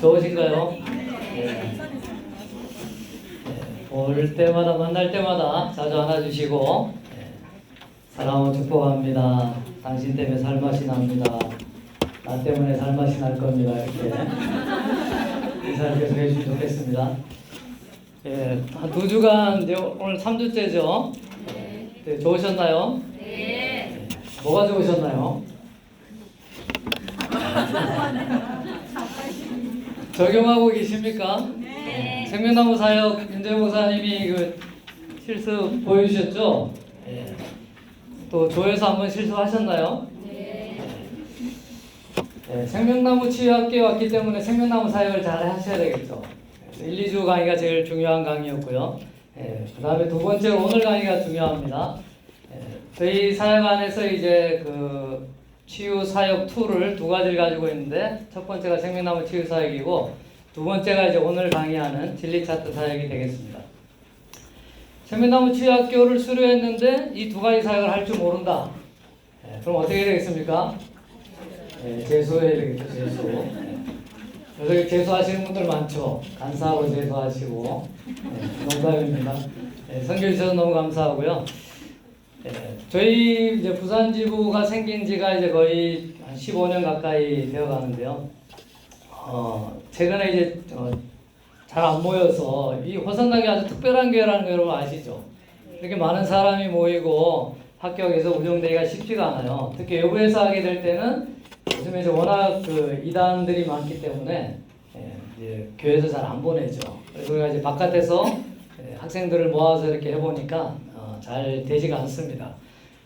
좋으신가요? 네. 볼 때마다 만날 때마다 자주 안아주시고 사랑하고 축복합니다. 당신 때문에 살맛이 납니다. 나 때문에 살맛이 날 겁니다. 이렇게 인사를 계속 해주시면 좋겠습니다. 한 2주간 이제 오늘 3주째죠? 네, 좋으셨나요? 네. 뭐가 좋으셨나요? 적용하고 계십니까? 네. 생명나무 사역 윤재 목사님이 그 실습 보여주셨죠? 네. 또 조에서 한번 실습하셨나요? 네. 네. 생명나무 치유학교에 왔기 때문에 생명나무 사역을 잘 하셔야 되겠죠. 1, 2주 강의가 제일 중요한 강의였고요. 그 다음에 두 번째로 오늘 강의가 중요합니다. 저희 사역 안에서 이제 그 치유 사역 툴을 2가지를 가지고 있는데, 첫 번째가 생명나무 치유 사역이고, 두 번째가 이제 오늘 강의하는 진리 차트 사역이 되겠습니다. 생명나무 치유 학교를 수료했는데 이 2가지 사역을 할 줄 모른다. 그럼 어떻게 되겠습니까? 재수해야 되겠죠, 재수. 여기 재수하시는 분들 많죠. 간사하고 재수하시고. 농담입니다. 선교해 주셔서 너무 감사하고요. 저희 이제 부산 지부가 생긴 지가 이제 거의 한 15년 가까이 되어 가는데요. 최근에 이제 잘 안 모여서, 이 호산당이 아주 특별한 교회라는 거 여러분 아시죠? 이렇게 많은 사람이 모이고 합격해서 운영되기가 쉽지가 않아요. 특히 외부에서 하게 될 때는 요즘에 워낙 그 이단들이 많기 때문에 이제 교회에서 잘 안 보내죠. 그래서 우리가 이제 바깥에서 학생들을 모아서 이렇게 해보니까 잘 되지가 않습니다.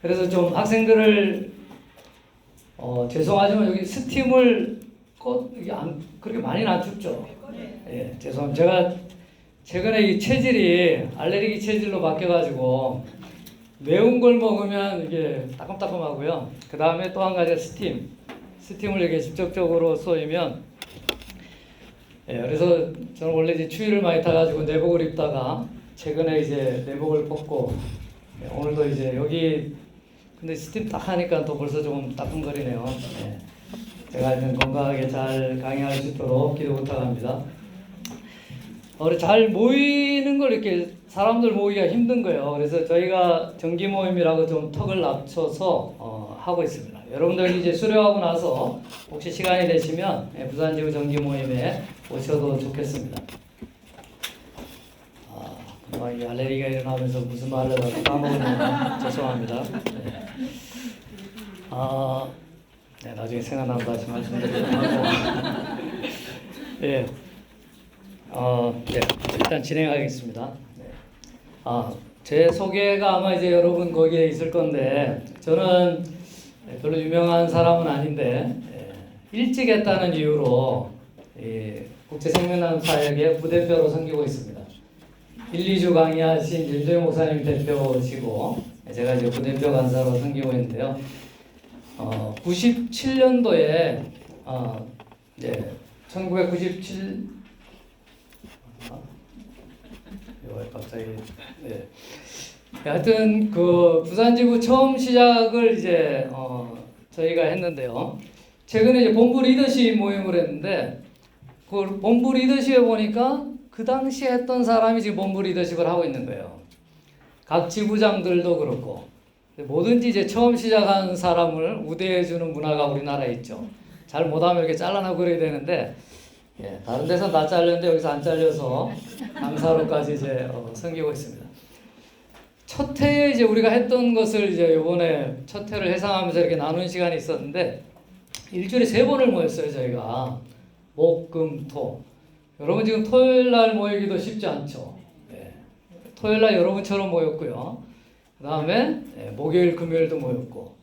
그래서 좀 학생들을 죄송하지만 여기 스팀을 그렇게 많이는 안 춥죠. 죄송합니다. 제가 최근에 이 체질이 알레르기 체질로 바뀌어가지고 매운 걸 먹으면 이게 따끔따끔하고요. 그 다음에 또 한 가지가 스팀을 이렇게 직접적으로 쏘이면, 그래서 저는 원래 이제 추위를 많이 타가지고 내복을 입다가 최근에 이제 내복을 벗고, 오늘도 이제 여기 근데 스팀 딱 하니까 또 벌써 조금 따끔거리네요. 제가 하여튼 건강하게 잘 강의할 수 있도록 기도 부탁합니다. 우리 잘 모이는 걸 이렇게 사람들 모이기가 힘든 거예요. 그래서 저희가 정기 모임이라고 좀 턱을 낮춰서 하고 있습니다. 여러분들 이제 수료하고 나서 혹시 시간이 되시면 부산지구 정기 모임에 오셔도 좋겠습니다. 이 알레르기가 일어나면서 무슨 말을 하다가 까먹으면 죄송합니다. 나중에 생각나면 다시 말씀드리도록 하고. 일단 진행하겠습니다. 제 소개가 아마 이제 여러분 거기에 있을 건데, 저는 별로 유명한 사람은 아닌데, 일찍 했다는 이유로 국제생명나무 사역의 부대표로 섬기고 있습니다. 1, 2주 강의하신 윤재 목사님 대표시고, 제가 이제 부대표 간사로 섬기고 있는데요. 97년도에 1997 갑자기 하여튼 그 부산지부 처음 시작을 이제 저희가 했는데요. 최근에 이제 본부 리더십 모임을 했는데, 그 본부 리더십에 보니까 그 당시에 했던 사람이 지금 본부 리더십을 하고 있는 거예요. 각 지부장들도 그렇고, 뭐든지 이제 처음 시작한 사람을 우대해주는 문화가 우리나라에 있죠. 잘 못하면 이렇게 잘라나고 그래야 되는데, 다른 데서 나 잘렸는데 여기서 안 잘려서 강사로까지 이제 섬기고 있습니다. 첫 해에 이제 우리가 했던 것을 이제 이번에 첫 해를 회상하면서 이렇게 나눈 시간이 있었는데, 일주일에 3번을 모였어요, 저희가. 목, 금, 토. 여러분 지금 토요일 날 모이기도 쉽지 않죠. 토요일 날 여러분처럼 모였고요. 그 다음에 목요일, 금요일도 모였고.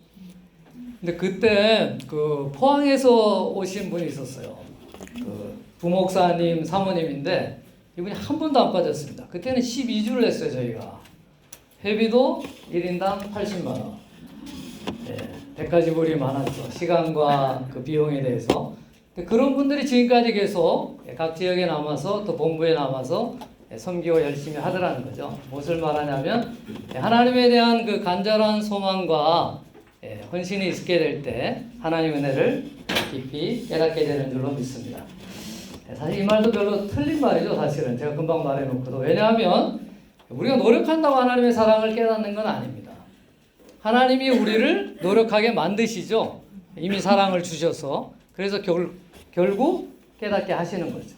근데 그때 그 포항에서 오신 분이 있었어요. 그 부목사님 사모님인데 이분이 한 번도 안 빠졌습니다. 그때는 12주를 했어요, 저희가. 회비도 1인당 80만 원. 대가지불이 많았죠. 시간과 그 비용에 대해서. 그런 분들이 지금까지 계속 각 지역에 남아서 또 본부에 남아서 섬기고 열심히 하더라는 거죠. 무엇을 말하냐면 하나님에 대한 그 간절한 소망과 헌신이 있게 될 때 하나님의 은혜를 깊이 깨닫게 되는 줄로 믿습니다. 사실 이 말도 별로 틀린 말이죠. 사실은 제가 금방 말해놓고도. 왜냐하면 우리가 노력한다고 하나님의 사랑을 깨닫는 건 아닙니다. 하나님이 우리를 노력하게 만드시죠. 이미 사랑을 주셔서. 그래서 결국 깨닫게 하시는 거죠.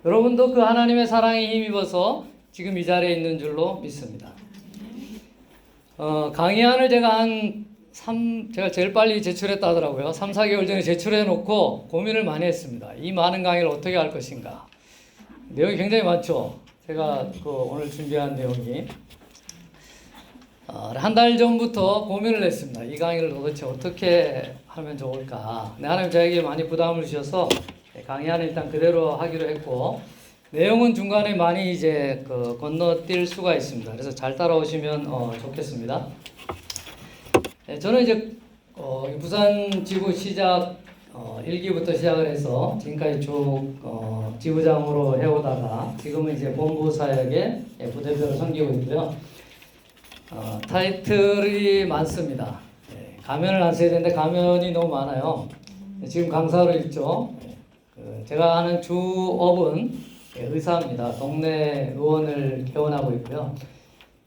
여러분도 그 하나님의 사랑에 힘입어서 지금 이 자리에 있는 줄로 믿습니다. 강의안을 제가 제일 빨리 제출했다 하더라고요. 3, 4개월 전에 제출해 놓고 고민을 많이 했습니다. 이 많은 강의를 어떻게 할 것인가. 내용이 굉장히 많죠. 제가 오늘 준비한 내용이. 한 달 전부터 고민을 했습니다. 이 강의를 도대체 어떻게 하면 좋을까. 하나님 저에게 많이 부담을 주셔서 강의안을 일단 그대로 하기로 했고, 내용은 중간에 많이 이제 건너뛸 수가 있습니다. 그래서 잘 따라오시면 좋겠습니다. 저는 이제 부산 지부 시작 1기부터 시작을 해서 지금까지 쭉 지부장으로 해오다가 지금은 이제 본부 사역의 부대표를 섬기고 있고요. 타이틀이 많습니다. 가면을 안 써야 되는데 가면이 너무 많아요. 지금 강사로 있죠. 제가 하는 주업은 의사입니다. 동네 의원을 개원하고 있고요.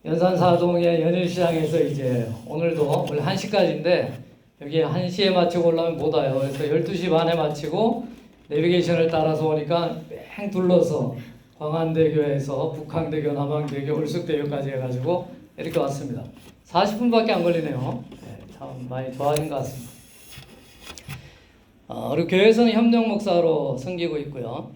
연산사동의 연일시장에서 이제 오늘도 원래 1시까지인데 여기 1시에 마치고 올라오면 못 와요. 그래서 12시 반에 마치고 내비게이션을 따라서 오니까 뺑 둘러서 광안대교에서 북항대교, 남항대교, 울숙대교까지 해가지고 이렇게 왔습니다. 40분밖에 안 걸리네요. 참 많이 좋아진 것 같습니다. 그리고 교회에서는 협력 목사로 섬기고 있고요.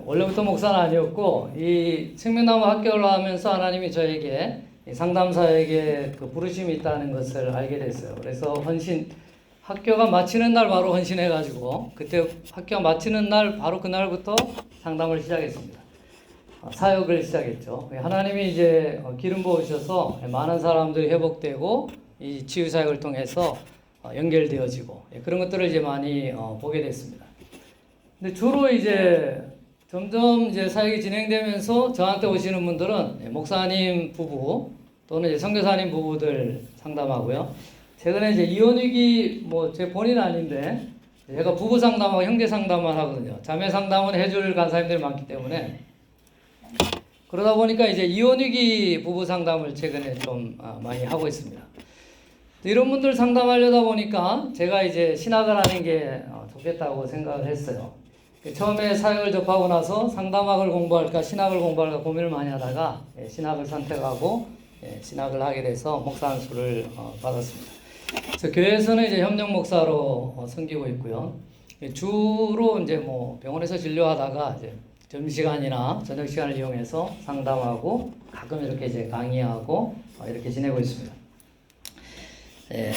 원래부터 목사는 아니었고 이 생명나무 학교를 하면서 하나님이 저에게 상담사에게 부르심이 있다는 것을 알게 됐어요. 그래서 학교가 마치는 날 바로 헌신해가지고 그때 학교가 마치는 날 바로 그날부터 상담을 시작했습니다. 사역을 시작했죠. 하나님이 이제 기름 부으셔서 많은 사람들이 회복되고 이 치유 사역을 통해서 연결되어지고 그런 것들을 이제 많이 보게 됐습니다. 근데 주로 이제 점점 이제 사역이 진행되면서 저한테 오시는 분들은 목사님 부부 또는 이제 선교사님 부부들 상담하고요. 최근에 이제 이혼 위기 제 본인은 아닌데 제가 부부 상담하고 형제 상담만 하거든요. 자매 상담은 해줄 간사님들이 많기 때문에 그러다 보니까 이제 이혼 위기 부부 상담을 최근에 좀 많이 하고 있습니다. 이런 분들 상담하려다 보니까 제가 이제 신학을 하는 게 좋겠다고 생각을 했어요. 처음에 사역을 접하고 나서 상담학을 공부할까 신학을 공부할까 고민을 많이 하다가 신학을 선택하고 신학을 하게 돼서 목사 안수를 받았습니다. 그래서 교회에서는 이제 협력 목사로 섬기고 있고요. 주로 이제 병원에서 진료하다가 이제 점심시간이나 저녁 시간을 이용해서 상담하고 가끔 이렇게 이제 강의하고 이렇게 지내고 있습니다.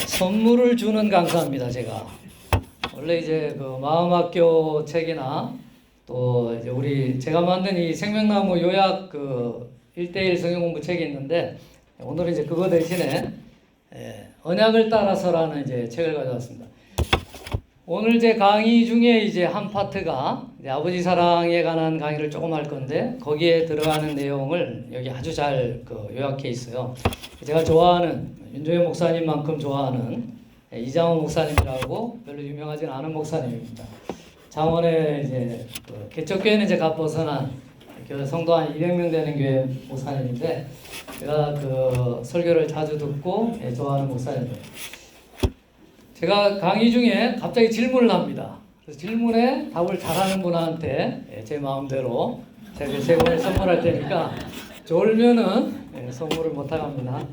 선물을 주는 강사입니다, 제가. 원래 이제 마음학교 책이나 또 이제 제가 만든 이 생명나무 요약 1:1 성경공부 책이 있는데 오늘은 이제 그거 대신에 언약을 따라서라는 이제 책을 가져왔습니다. 오늘 제 강의 중에 이제 한 파트가 이제 아버지 사랑에 관한 강의를 조금 할 건데 거기에 들어가는 내용을 여기 아주 잘 요약해 있어요. 제가 좋아하는 윤종현 목사님만큼 좋아하는 이장호 목사님이라고 별로 유명하지는 않은 목사님입니다. 창원에 이제 개척교회는 이제 갓 벗어난 성도 한 200명 되는 교회 목사님인데 제가 설교를 자주 듣고 좋아하는 목사님이에요. 제가 강의 중에 갑자기 질문을 합니다. 그래서 질문에 답을 잘하는 분한테 제 마음대로 제가 세 권을 선물할 테니까 졸면은 선물을 못 하갑니다.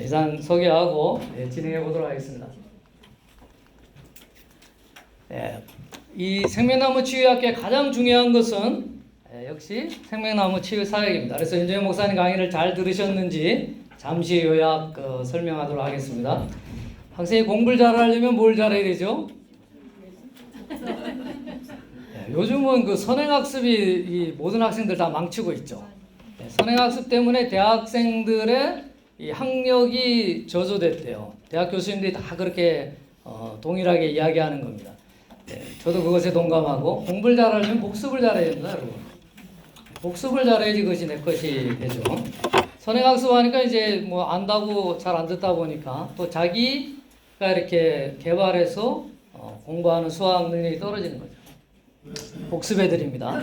이상 소개하고 진행해 보도록 하겠습니다. 이 생명나무 치유학교의 가장 중요한 것은 역시 생명나무 치유 사역입니다. 그래서 윤정현 목사님 강의를 잘 들으셨는지 잠시 요약 설명하도록 하겠습니다. 학생이 공부를 잘하려면 뭘 잘해야 되죠? 요즘은 선행학습이 이 모든 학생들 다 망치고 있죠. 선행학습 때문에 대학생들의 이 학력이 저조됐대요. 대학 교수님들이 다 그렇게 동일하게 이야기하는 겁니다. 저도 그것에 동감하고 공부를 잘하려면 복습을 잘해야 된다, 여러분. 복습을 잘해야지 그것이 내 것이 되죠. 선행학습하니까 이제 뭐 안다고 잘 안 듣다 보니까 또 자기가 이렇게 개발해서 공부하는 수학 능력이 떨어지는 거죠. 복습해 드립니다.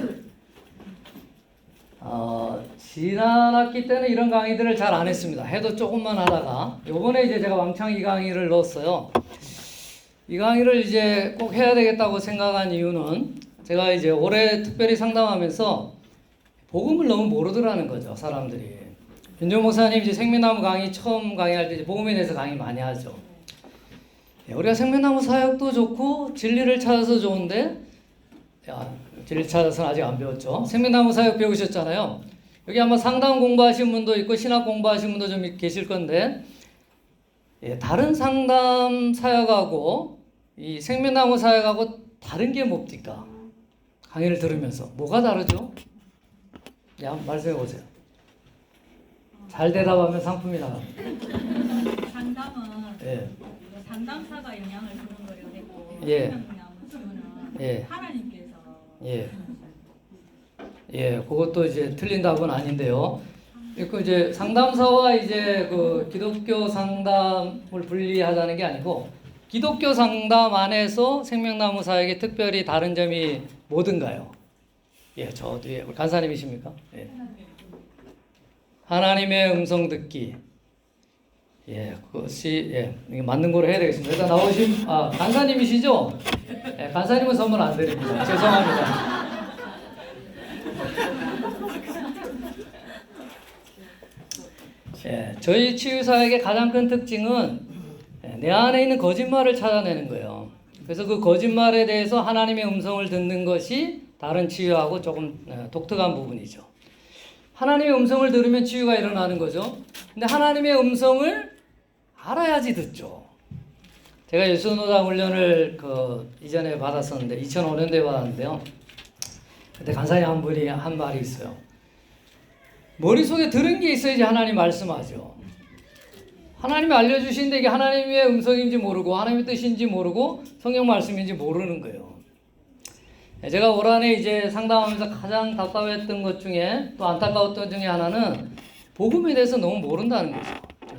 지난 학기 때는 이런 강의들을 잘 안 했습니다. 해도 조금만 하다가 요번에 이제 제가 왕창 이 강의를 넣었어요. 이 강의를 이제 꼭 해야 되겠다고 생각한 이유는 제가 이제 올해 특별히 상담하면서 복음을 너무 모르더라는 거죠, 사람들이. 윤정 목사님 이제 생명나무 강의 처음 강의할 때 이제 복음에 대해서 강의 많이 하죠. 우리가 생명나무 사역도 좋고 진리를 찾아서 좋은데, 진리 찾아서는 아직 안 배웠죠. 생명나무 사역 배우셨잖아요. 여기 아마 상담 공부하신 분도 있고 신학 공부하신 분도 좀 계실 건데, 다른 상담 사역하고 이 생명나무 사역하고 다른 게 뭡니까? 강의를 들으면서 뭐가 다르죠? 한번 말씀해 보세요. 잘 대답하면 상품이 나갑니다. 상담은 상담사가 영향을 주는 거려 되고 생명나무 치유는 하나님께서 그것도 이제 틀린 답은 아닌데요. 그 이제 상담사와 이제 그 기독교 상담을 분리하자는 게 아니고 기독교 상담 안에서 생명나무 사역이 특별히 다른 점이 뭐든가요? 저 뒤에 간사님이십니까? 하나님의 음성 듣기. 그것이 이게 맞는 거로 해야 되겠습니다. 일단 나오신 간사님이시죠? 간사님은 선물 안 드립니다. 죄송합니다. 저희 치유사역의 가장 큰 특징은 내 안에 있는 거짓말을 찾아내는 거예요. 그래서 그 거짓말에 대해서 하나님의 음성을 듣는 것이 다른 치유하고 조금 독특한 부분이죠. 하나님의 음성을 들으면 치유가 일어나는 거죠. 근데 하나님의 음성을 알아야지 듣죠. 제가 예수노당 훈련을 이전에 받았었는데 2005년도에 받았는데요. 그때 간사님 한 분이 한 말이 있어요. 머릿속에 들은 게 있어야지 하나님 말씀하죠. 하나님이 알려주시는데 이게 하나님의 음성인지 모르고 하나님의 뜻인지 모르고 성경 말씀인지 모르는 거예요. 제가 올 한해 이제 상담하면서 가장 답답했던 것 중에 또 안타까웠던 것 중에 하나는 복음에 대해서 너무 모른다는 거죠.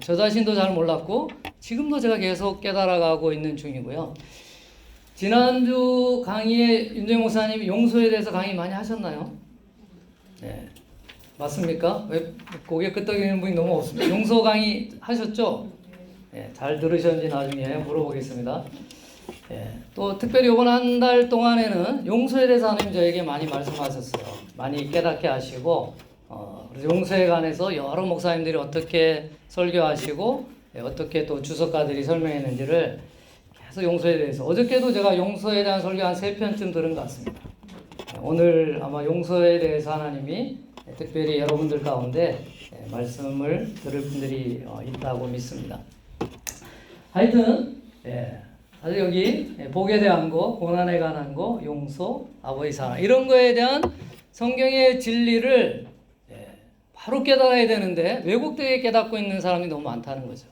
저 자신도 잘 몰랐고 지금도 제가 계속 깨달아가고 있는 중이고요. 지난주 강의에 윤정 목사님이 용서에 대해서 강의 많이 하셨나요? 네. 맞습니까? 왜 고개 끄덕이는 분이 너무 없습니다. 용서 강의 하셨죠? 잘 들으셨는지 나중에 물어보겠습니다. 또 특별히 이번 한 달 동안에는 용서에 대해서 하나님 저에게 많이 말씀하셨어요. 많이 깨닫게 하시고 그래서 용서에 관해서 여러 목사님들이 어떻게 설교하시고 어떻게 또 주석가들이 설명했는지를 계속 용서에 대해서 어저께도 제가 용서에 대한 설교 한 3편쯤 들은 것 같습니다. 오늘 아마 용서에 대해서 하나님이 특별히 여러분들 가운데 말씀을 들을 분들이 있다고 믿습니다. 하여튼 사실 여기 복에 대한 거, 고난에 관한 거, 용서, 아버지 사랑 이런 거에 대한 성경의 진리를 바로 깨달아야 되는데 왜곡되게 깨닫고 있는 사람이 너무 많다는 거죠.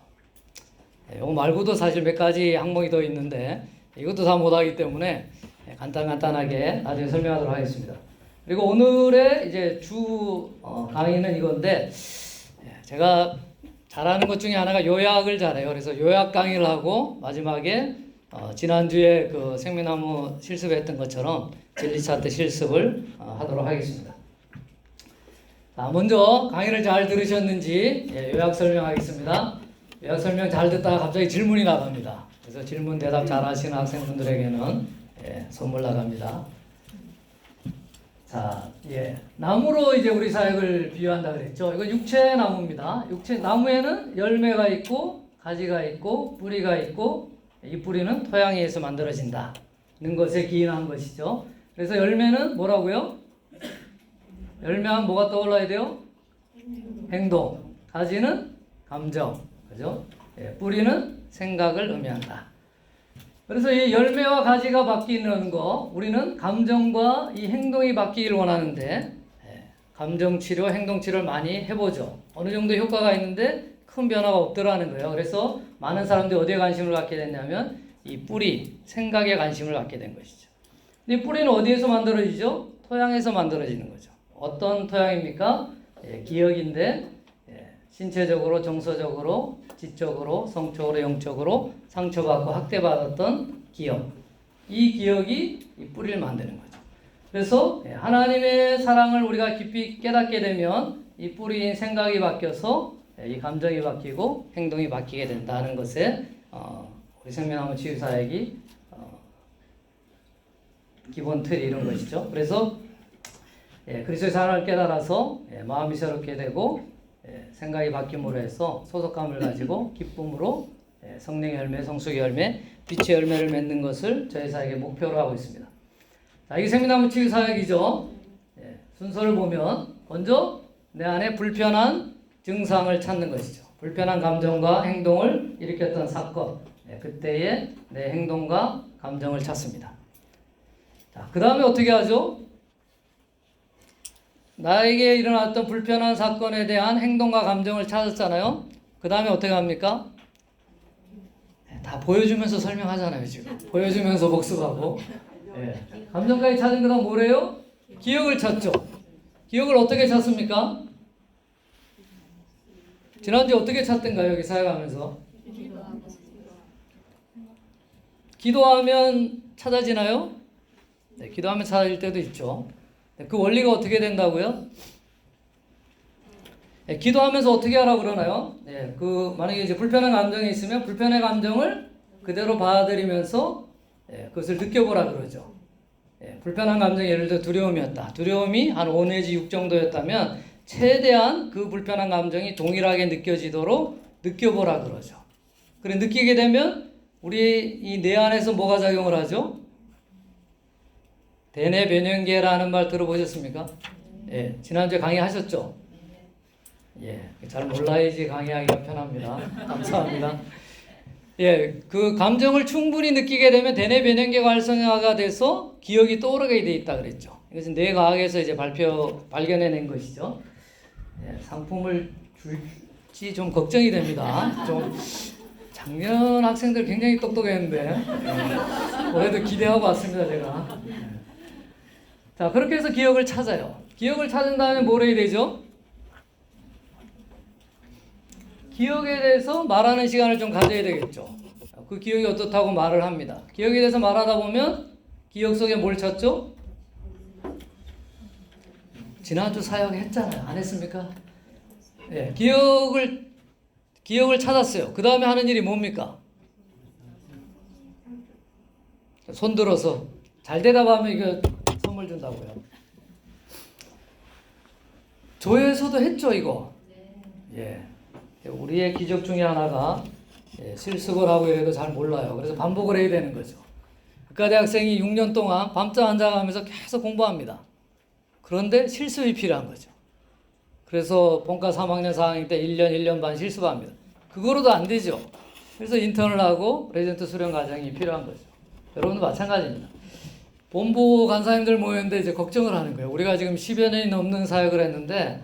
이거 말고도 사실 몇 가지 항목이 더 있는데 이것도 다 못하기 때문에 간단하게 나중에 설명하도록 하겠습니다. 그리고 오늘의 이제 주 강의는 이건데 제가 잘하는 것 중에 하나가 요약을 잘해요. 그래서 요약 강의를 하고 마지막에 지난주에 그 생명나무 실습했던 것처럼 진리차트 실습을 하도록 하겠습니다. 먼저 강의를 잘 들으셨는지 요약 설명하겠습니다. 요약 설명 잘 듣다가 갑자기 질문이 나갑니다. 그래서 질문 대답 잘 하시는 학생분들에게는 선물 나갑니다. 자, 나무로 이제 우리 사역을 비유한다 그랬죠. 이건 육체 나무입니다. 육체 나무에는 열매가 있고 가지가 있고 뿌리가 있고 이 뿌리는 토양에서 만들어진다는 것에 기인한 것이죠. 그래서 열매는 뭐라고요? 열매하면 뭐가 떠올라야 돼요? 행동. 가지는 감정. 그죠? 뿌리는 생각을 의미한다. 그래서 이 열매와 가지가 바뀌는 거, 우리는 감정과 이 행동이 바뀌길 원하는데, 감정 치료, 행동 치료를 많이 해보죠. 어느 정도 효과가 있는데 큰 변화가 없더라는 거예요. 그래서 많은 사람들이 어디에 관심을 갖게 됐냐면 이 뿌리, 생각에 관심을 갖게 된 것이죠. 이 뿌리는 어디에서 만들어지죠? 토양에서 만들어지는 거죠. 어떤 토양입니까? 기억인데 신체적으로, 정서적으로, 지적으로, 성적으로, 영적으로 상처받고 학대받았던 기억. 이 기억이 이 뿌리를 만드는 거죠. 그래서 하나님의 사랑을 우리가 깊이 깨닫게 되면 이 뿌리인 생각이 바뀌어서 이 감정이 바뀌고 행동이 바뀌게 된다는 것에 우리 생명나무 치유사역이 기본 틀이 이런 것이죠. 그래서 그리스도의 사랑을 깨달아서 마음이 새롭게 되고 생각이 바뀜으로 해서 소속감을 가지고 기쁨으로 성령의 열매, 성숙의 열매, 빛의 열매를 맺는 것을 저희 사역의 목표로 하고 있습니다. 자, 이게 생명나무 치유 사역이죠. 순서를 보면 먼저 내 안에 불편한 증상을 찾는 것이죠. 불편한 감정과 행동을 일으켰던 사건, 그때의 내 행동과 감정을 찾습니다. 자, 그 다음에 어떻게 하죠? 나에게 일어났던 불편한 사건에 대한 행동과 감정을 찾았잖아요. 그 다음에 어떻게 합니까? 다 보여주면서 설명하잖아요, 지금. 보여주면서 복습하고. 감정까지 찾은 그 다음 뭐래요? 기억을 찾죠. 기억을 어떻게 찾습니까? 지난주에 어떻게 찾던가요, 여기 사역하면서? 기도하면 찾아지나요? 네, 기도하면 찾아질 때도 있죠. 그 원리가 어떻게 된다고요? 기도하면서 어떻게 하라고 그러나요? 만약에 이제 불편한 감정이 있으면 불편의 감정을 그대로 받아들이면서 그것을 느껴보라 그러죠. 불편한 감정이 예를 들어 두려움이었다. 두려움이 한 5 내지 6 정도였다면 최대한 그 불편한 감정이 동일하게 느껴지도록 느껴보라 그러죠. 그래 느끼게 되면 우리 이 뇌 안에서 뭐가 작용을 하죠? 대뇌 변형계라는 말 들어보셨습니까? 지난주에 강의하셨죠? 잘 몰라야지 강의하기가 편합니다. 감사합니다. 그 감정을 충분히 느끼게 되면 대뇌 변형계가 활성화가 돼서 기억이 떠오르게 돼 있다 그랬죠. 이것은 뇌과학에서 이제 발견해낸 것이죠. 상품을 줄지 좀 걱정이 됩니다. 좀 작년 학생들 굉장히 똑똑했는데 올해도 기대하고 왔습니다, 제가. 자, 그렇게 해서 기억을 찾아요. 기억을 찾은 다음에 뭘 해야 되죠? 기억에 대해서 말하는 시간을 좀 가져야 되겠죠. 그 기억이 어떻다고 말을 합니다. 기억에 대해서 말하다 보면 기억 속에 뭘 찾죠? 지난주 사역했잖아요. 안 했습니까? 기억을 찾았어요. 그 다음에 하는 일이 뭡니까? 손 들어서 잘 대답하면 이거 선물 준다고요. 조회서도 했죠, 이거. 우리의 기적 중에 하나가 실습을 하고 이래도 잘 몰라요. 그래서 반복을 해야 되는 거죠. 국가대학생이 6년 동안 밤잠 안 자가면서 계속 공부합니다. 그런데 실습이 필요한 거죠. 그래서 본과 3학년 4학년 때 1년 반 실습합니다. 그거로도 안 되죠. 그래서 인턴을 하고 레전트 수련 과정이 필요한 거죠. 여러분도 마찬가지입니다. 본부 간사님들 모였는데 이제 걱정을 하는 거예요. 우리가 지금 10여 년이 넘는 사역을 했는데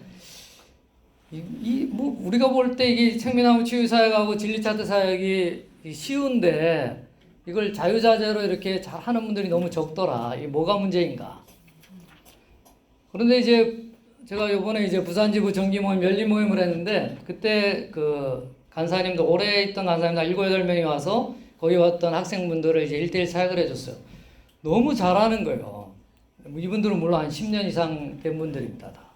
우리가 볼 때 이게 생명나무 치유 사역하고 진리차트 사역이 쉬운데 이걸 자유자재로 이렇게 잘 하는 분들이 너무 적더라. 이게 뭐가 문제인가? 그런데 이제 제가 이번에 이제 부산지부 정기 모임, 열린 모임을 했는데 그때 그 간사님들 오래 있던 간사님들 7, 8명이 와서 거기 왔던 학생분들을 이제 1대1 사역을 해줬어요. 너무 잘하는 거예요. 이분들은 물론 한 10년 이상 된 분들입니다. 다.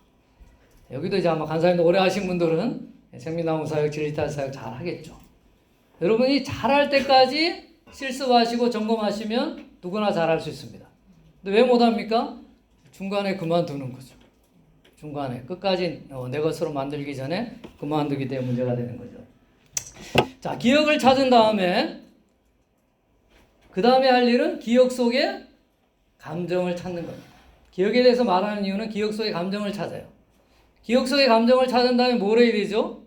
여기도 이제 아마 간사님들 오래 하신 분들은 생명나무 사역, 진리차 사역 잘 하겠죠. 여러분이 잘할 때까지 실습하시고 점검하시면 누구나 잘할 수 있습니다. 근데 왜 못합니까? 중간에 그만두는 거죠. 중간에 끝까지 내 것으로 만들기 전에 그만두기 때문에 문제가 되는 거죠. 자, 기억을 찾은 다음에 그 다음에 할 일은 기억 속에 감정을 찾는 겁니다. 기억에 대해서 말하는 이유는 기억 속의 감정을 찾아요. 기억 속의 감정을 찾은 다음에 뭘 해야 되죠?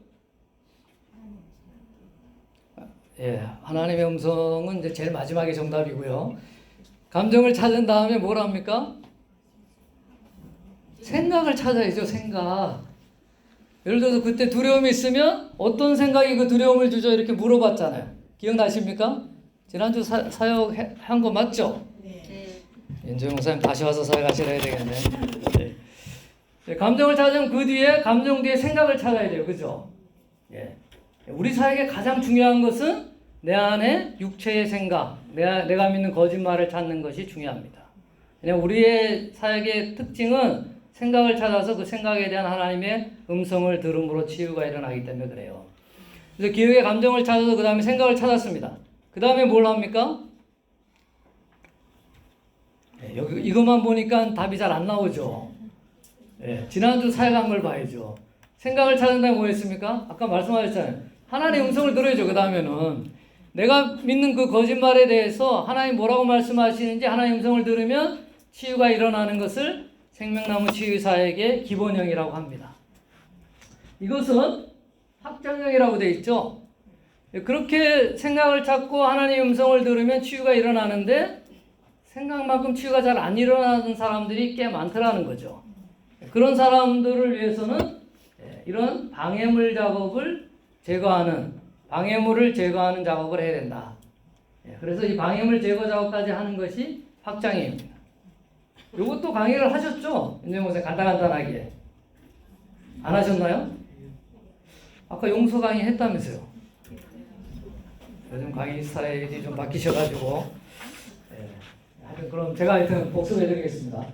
하나님의 음성은 이제 제일 마지막에 정답이고요. 감정을 찾은 다음에 뭘 합니까? 생각을 찾아야죠, 생각. 예를 들어서 그때 두려움이 있으면 어떤 생각이 그 두려움을 주죠? 이렇게 물어봤잖아요. 기억나십니까? 지난주 사역한 거 맞죠? 네. 윤정용 목사님 다시 와서 사역하시라 해야 되겠네. 감정을 찾으면 그 뒤에 감정 뒤에 생각을 찾아야 돼요. 그죠? 예. 우리 사역에 가장 중요한 것은 내 안에 육체의 생각, 내가 믿는 거짓말을 찾는 것이 중요합니다. 그냥 우리의 사역의 특징은 생각을 찾아서 그 생각에 대한 하나님의 음성을 들음으로 치유가 일어나기 때문에 그래요. 그래서 기억의 감정을 찾아서 그 다음에 생각을 찾았습니다. 그 다음에 뭘 합니까? 네, 여기 이것만 보니까 답이 잘 안 나오죠. 네, 지난주 사역한 걸 봐야죠. 생각을 찾은 다음에 뭐 했습니까? 아까 말씀하셨잖아요. 하나님의 음성을 들어야죠. 그 다음에는 내가 믿는 그 거짓말에 대해서 하나님 뭐라고 말씀하시는지 하나님의 음성을 들으면 치유가 일어나는 것을 생명나무 치유사역의 기본형이라고 합니다. 이것은 확장형이라고 되어 있죠. 그렇게 생각을 찾고 하나님의 음성을 들으면 치유가 일어나는데 생각만큼 치유가 잘 안 일어나는 사람들이 꽤 많더라는 거죠. 그런 사람들을 위해서는 이런 방해물 작업을 방해물을 제거하는 작업을 해야 된다. 그래서 이 방해물 제거 작업까지 하는 것이 확장형입니다. 이것도 강의를 하셨죠? 윤정 목사님 간단하게. 안 하셨나요? 아까 용서 강의 했다면서요. 요즘 강의 스타일이 좀 바뀌셔가지고 하여튼 그럼 제가 하여튼 복습해드리겠습니다.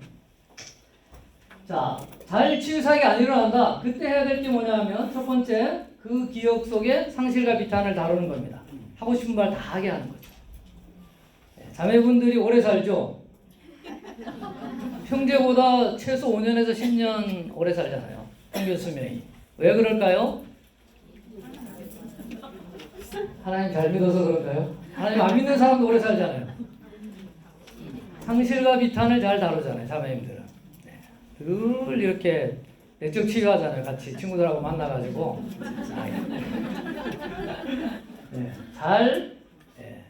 자, 잘 치유사역이 안 일어난다. 그때 해야 될 게 뭐냐면 첫 번째 그 기억 속에 상실과 비탄을 다루는 겁니다. 하고 싶은 말 다 하게 하는 거죠. 자매분들이 오래 살죠? 형제보다 최소 5년에서 10년 오래 살잖아요. 평균 수명이. 왜 그럴까요? 하나님 잘 믿어서 그럴까요? 하나님 안 믿는 사람도 오래 살잖아요. 상실과 비탄을 잘 다루잖아요. 자매님들은. 늘 이렇게 내적 치유하잖아요. 같이 친구들하고 만나가지고. 잘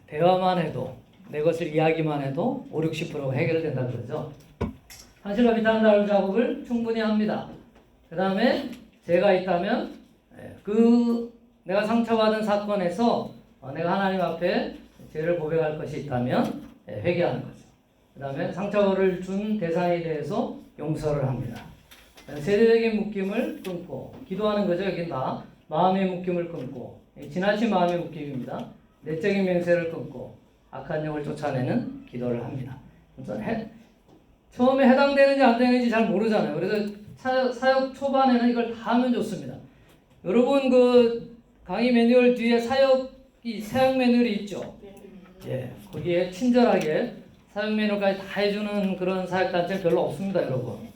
대화만 해도 내 것을 이야기만 해도 5, 60% 해결된다 그러죠. 상실과 비탄 다룰 작업을 충분히 합니다. 그 다음에 죄가 있다면 내가 상처받은 사건에서 내가 하나님 앞에 죄를 고백할 것이 있다면 회개하는 거죠. 그 다음에 상처를 준 대상에 대해서 용서를 합니다. 세대적인 묶임을 끊고 기도하는 거죠. 여긴 다 마음의 묶임을 끊고 지나친 마음의 묶임입니다. 내적인 맹세를 끊고 악한 영을 쫓아내는 기도를 합니다. 처음에 해당되는지 안 되는지 잘 모르잖아요. 그래서 사역 초반에는 이걸 다 하면 좋습니다. 여러분 그 강의 매뉴얼 뒤에 사역 매뉴얼이 있죠. 거기에 친절하게 사역 매뉴얼까지 다 해주는 그런 사역단체는 별로 없습니다, 여러분.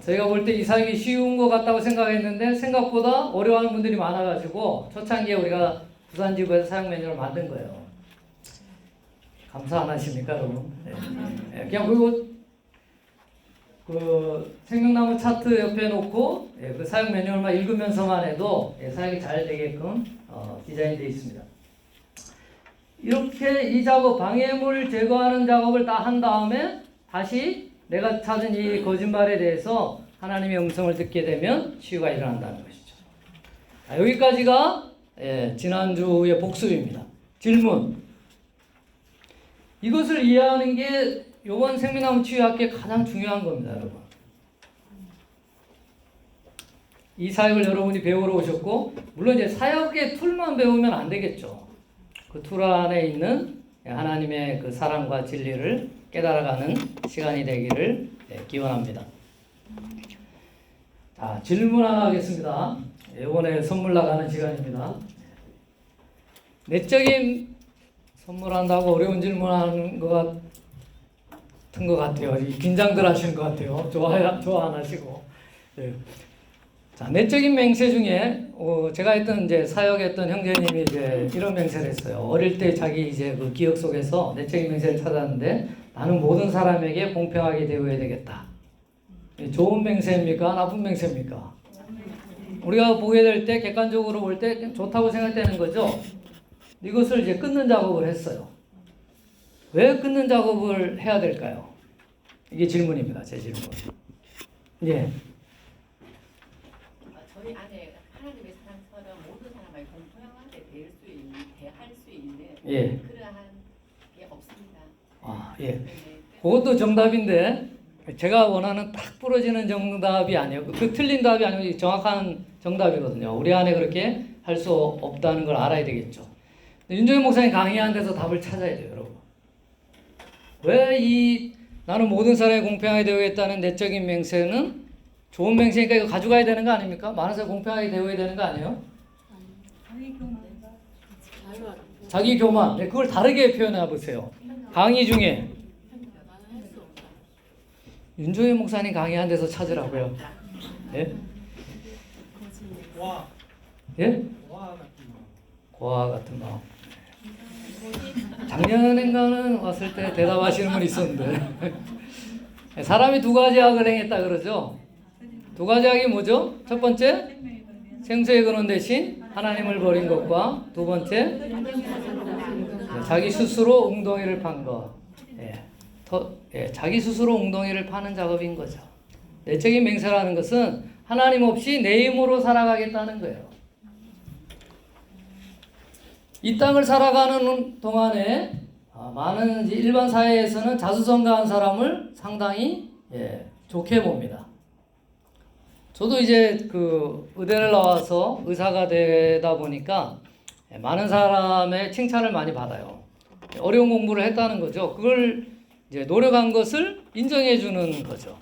저희가 볼 때 이 사역이 쉬운 것 같다고 생각했는데 생각보다 어려워하는 분들이 많아가지고 초창기에 우리가 부산지부에서 사역 매뉴얼을 만든 거예요. 감사 안 하십니까, 여러분? 그냥 그 생명나무 차트 옆에 놓고 그 사역 매뉴얼만 읽으면서만 해도 사역이 잘 되게끔 디자인되어 있습니다. 이렇게 이 작업, 방해물 제거하는 작업을 다 한 다음에 다시 내가 찾은 이 거짓말에 대해서 하나님의 음성을 듣게 되면 치유가 일어난다는 것이죠. 자, 여기까지가 지난주의 복습입니다. 질문. 이것을 이해하는 게 이번 생명나무 치유학교의 가장 중요한 겁니다, 여러분. 이 사역을 여러분이 배우러 오셨고, 물론 이제 사역의 툴만 배우면 안 되겠죠. 그 툴 안에 있는 하나님의 그 사랑과 진리를 깨달아가는 시간이 되기를 기원합니다. 자, 질문 하나 하겠습니다. 이번에 선물 나가는 시간입니다. 내적인 선물한다고 어려운 질문하는 것 같은 것 같아요. 긴장들 하시는 것 같아요. 좋아 안 하시고. 자, 내적인 맹세 중에 제가 했던 이제 사역했던 형제님이 이제 이런 맹세를 했어요. 어릴 때 자기 이제 그 기억 속에서 내적인 맹세를 찾았는데 나는 모든 사람에게 공평하게 대우해야 되겠다. 좋은 맹세입니까? 나쁜 맹세입니까? 우리가 보게 될 때 객관적으로 볼 때 좋다고 생각되는 거죠. 이것을 이제 끊는 작업을 했어요. 왜 끊는 작업을 해야 될까요? 이게 질문입니다. 제 질문. 예. 저희 안에 하나님의 사랑처럼 모든 사람을 공평하게 대할 수 있는 그러한 게 없습니다. 예. 그것도 정답인데 제가 원하는 딱 부러지는 정답이 아니에요. 그 틀린 답이 아니고 정확한 정답이거든요. 우리 안에 그렇게 할 수 없다는 걸 알아야 되겠죠. 윤정현 목사님 강의한 데서 답을 찾아야 돼요, 여러분. 왜 나는 모든 사람이 공평하게 대우했다는 내적인 맹세는 좋은 맹세니까 이거 가져가야 되는 거 아닙니까? 많은 사람 공평하게 대우해야 되는 거 아니에요? 자기 교만. 네, 그걸 다르게 표현해 보세요. 강의 중에 윤조혜 목사님 강의한 데서 찾으라고요. 예? 예? 고아 같은 마음. 작년인가는 왔을 때 대답하시는 분 있었는데 사람이 두 가지 악을 행했다 그러죠. 두 가지 악이 뭐죠? 첫 번째 생수의 근원 대신 하나님을 버린 것과 두 번째 자기 스스로 웅덩이를 판 것. 자기 스스로 웅덩이를 파는 작업인 거죠. 내적인 맹세라는 것은 하나님 없이 내 힘으로 살아가겠다는 거예요. 이 땅을 살아가는 동안에 많은 일반 사회에서는 자수성가한 사람을 상당히 좋게 봅니다. 저도 이제 그 의대를 나와서 의사가 되다 보니까 많은 사람의 칭찬을 많이 받아요. 어려운 공부를 했다는 거죠. 그걸 이제 노력한 것을 인정해 주는 거죠.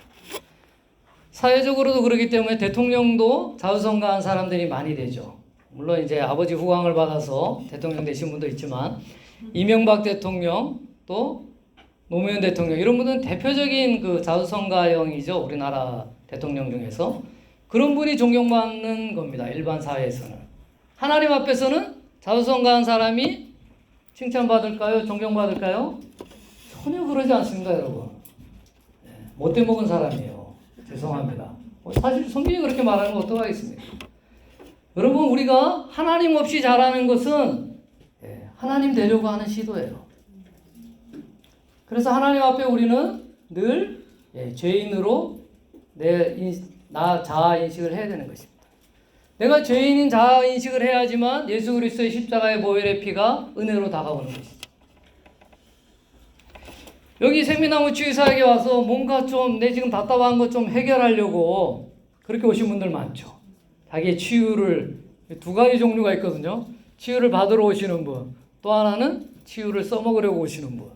사회적으로도 그렇기 때문에 대통령도 자수성가한 사람들이 많이 되죠. 물론 이제 아버지 후광을 받아서 대통령 되신 분도 있지만 이명박 대통령 또 노무현 대통령 이런 분들은 대표적인 그 자수성가형이죠. 우리나라 대통령 중에서 그런 분이 존경받는 겁니다. 일반 사회에서는. 하나님 앞에서는 자수성가한 사람이 칭찬받을까요? 존경받을까요? 전혀 그러지 않습니다, 여러분. 못돼 먹은 사람이에요. 죄송합니다. 사실 성경이 그렇게 말하는 거 어떡하겠습니까? 여러분, 우리가 하나님 없이 잘하는 것은 하나님 되려고 하는 시도예요. 그래서 하나님 앞에 우리는 늘 죄인으로 나 자아 인식을 해야 되는 것입니다. 내가 죄인인 자아 인식을 해야지만 예수 그리스도의 십자가의 보혈의 피가 은혜로 다가오는 것이죠. 여기 생명나무 치유사역에 와서 뭔가 좀 내 지금 답답한 것 좀 해결하려고 그렇게 오신 분들 많죠. 자기의 치유를 두 가지 종류가 있거든요. 치유를 받으러 오시는 분, 또 하나는 치유를 써먹으려고 오시는 분.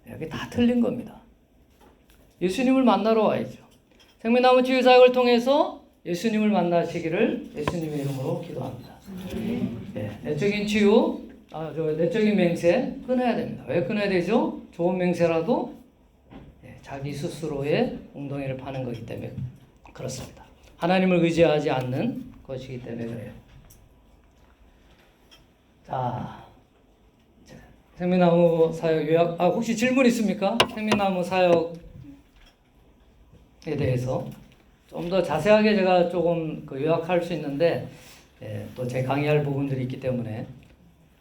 이게 다 틀린 겁니다. 예수님을 만나러 와야죠. 생명나무 치유사역을 통해서 예수님을 만나시기를 예수님의 이름으로 기도합니다. 내적인 치유, 내적인 맹세 끊어야 됩니다. 왜 끊어야 되죠? 좋은 맹세라도 자기 스스로의 웅덩이를 파는 거기 때문에 그렇습니다. 하나님을 의지하지 않는 것이기 때문에 그래요. 자, 생명나무 사역 요약. 혹시 질문 있습니까? 생명나무 사역에 대해서 좀 더 자세하게 제가 조금 요약할 수 있는데 또 제 강의할 부분들이 있기 때문에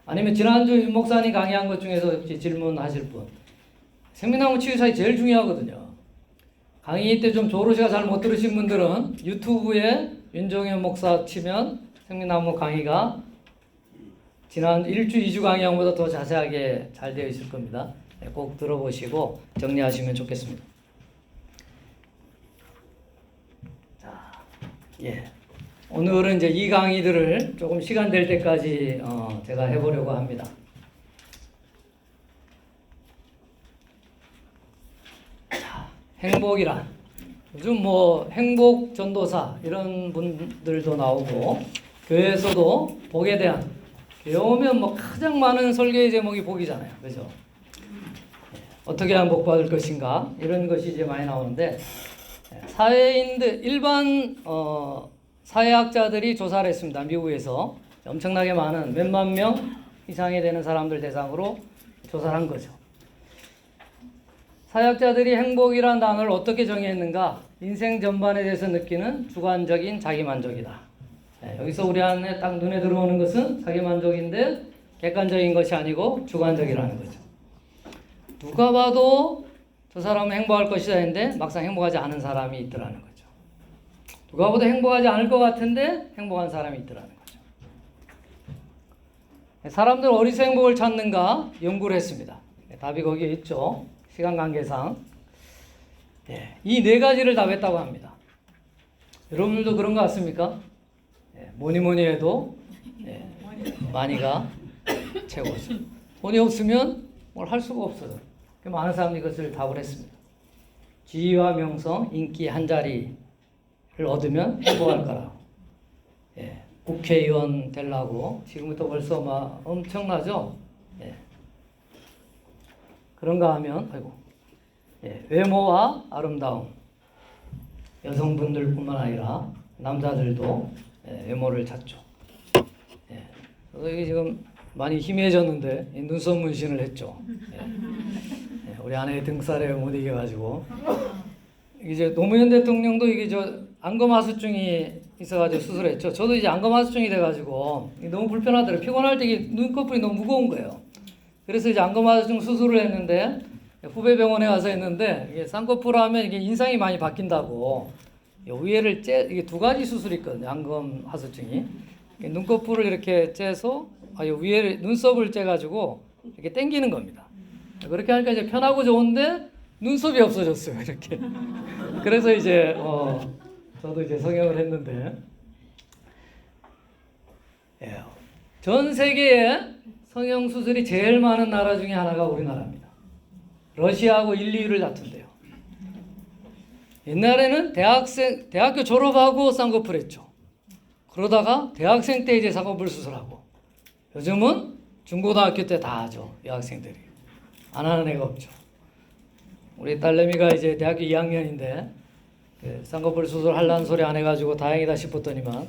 아니면 지난주 윤 목사님 강의한 것 중에서 혹시 질문하실 분. 생명나무 치유사역이 제일 중요하거든요. 강의 때 좀 조르시가 잘 못 들으신 분들은 유튜브에 윤정현 목사 치면 생명나무 강의가 지난 1주, 2주 강의한 것보다 더 자세하게 잘 되어 있을 겁니다. 꼭 들어보시고 정리하시면 좋겠습니다. 자, 오늘은 이제 이 강의들을 조금 시간 될 때까지 제가 해보려고 합니다. 자, 행복이란 요즘 행복 전도사 이런 분들도 나오고 교회에서도 복에 대한 배우면 가장 많은 설교의 제목이 복이잖아요, 그죠? 어떻게 하면 복 받을 것인가 이런 것이 이제 많이 나오는데 사회인들 일반 사회학자들이 조사를 했습니다. 미국에서 엄청나게 많은 몇만 명 이상이 되는 사람들 대상으로 조사를 한 거죠. 사회학자들이 행복이라는 단어를 어떻게 정의했는가? 인생 전반에 대해서 느끼는 주관적인 자기만족이다. 여기서 우리 안에 딱 눈에 들어오는 것은 자기만족인데 객관적인 것이 아니고 주관적이라는 거죠. 누가 봐도 저 사람은 행복할 것이다 했는데 막상 행복하지 않은 사람이 있더라는 거죠. 누가 봐도 행복하지 않을 것 같은데 행복한 사람이 있더라는 거죠. 사람들 어디서 행복을 찾는가 연구를 했습니다. 답이 거기에 있죠. 시간 관계상. 이 네 가지를 다 했다고 합니다. 여러분들도 그런 거 같습니까? 뭐니 뭐니 해도 많이가 최고죠. 돈이 없으면 뭘 할 수가 없어요. 많은 사람들이 이것을 답을 했습니다. 지위와 명성, 인기 한 자리를 얻으면 행복할 거라고. 국회의원 되려고 지금부터 벌써 막 엄청나죠? 그런가 하면 외모와 아름다움, 여성분들뿐만 아니라 남자들도 외모를 찾죠. 그래서 이게 지금 많이 희미해졌는데 눈썹 문신을 했죠. 우리 아내 등살에 못 이겨가지고 이제 노무현 대통령도 이게 안검하수증이 있어가지고 수술했죠. 저도 이제 안검하수증이 돼가지고 너무 불편하더라고요. 피곤할 때 이게 눈꺼풀이 너무 무거운 거예요. 그래서 이제 안검하수증 수술을 했는데 후배 병원에 가서 했는데 이게 쌍꺼풀 하면 이게 인상이 많이 바뀐다고 위에를 이게 두 가지 수술이 있거든요. 안검하수증이 눈꺼풀을 이렇게 째서 위에 눈썹을 째가지고 이렇게 당기는 겁니다. 그렇게 하니까 이제 편하고 좋은데 눈썹이 없어졌어요. 이렇게. 그래서 이제 저도 이제 성형을 했는데 전 세계에 성형 수술이 제일 많은 나라 중에 하나가 우리나라입니다. 러시아하고 1, 2위를 다툰대요. 옛날에는 대학교 졸업하고 쌍꺼풀 했죠. 그러다가 대학생 때 이제 쌍꺼풀 수술하고 요즘은 중고등학교 때 다 하죠. 여학생들이. 안 하는 애가 없죠. 우리 딸내미가 이제 대학교 2학년인데 쌍꺼풀 수술 하려는 소리 안 해가지고 다행이다 싶었더니만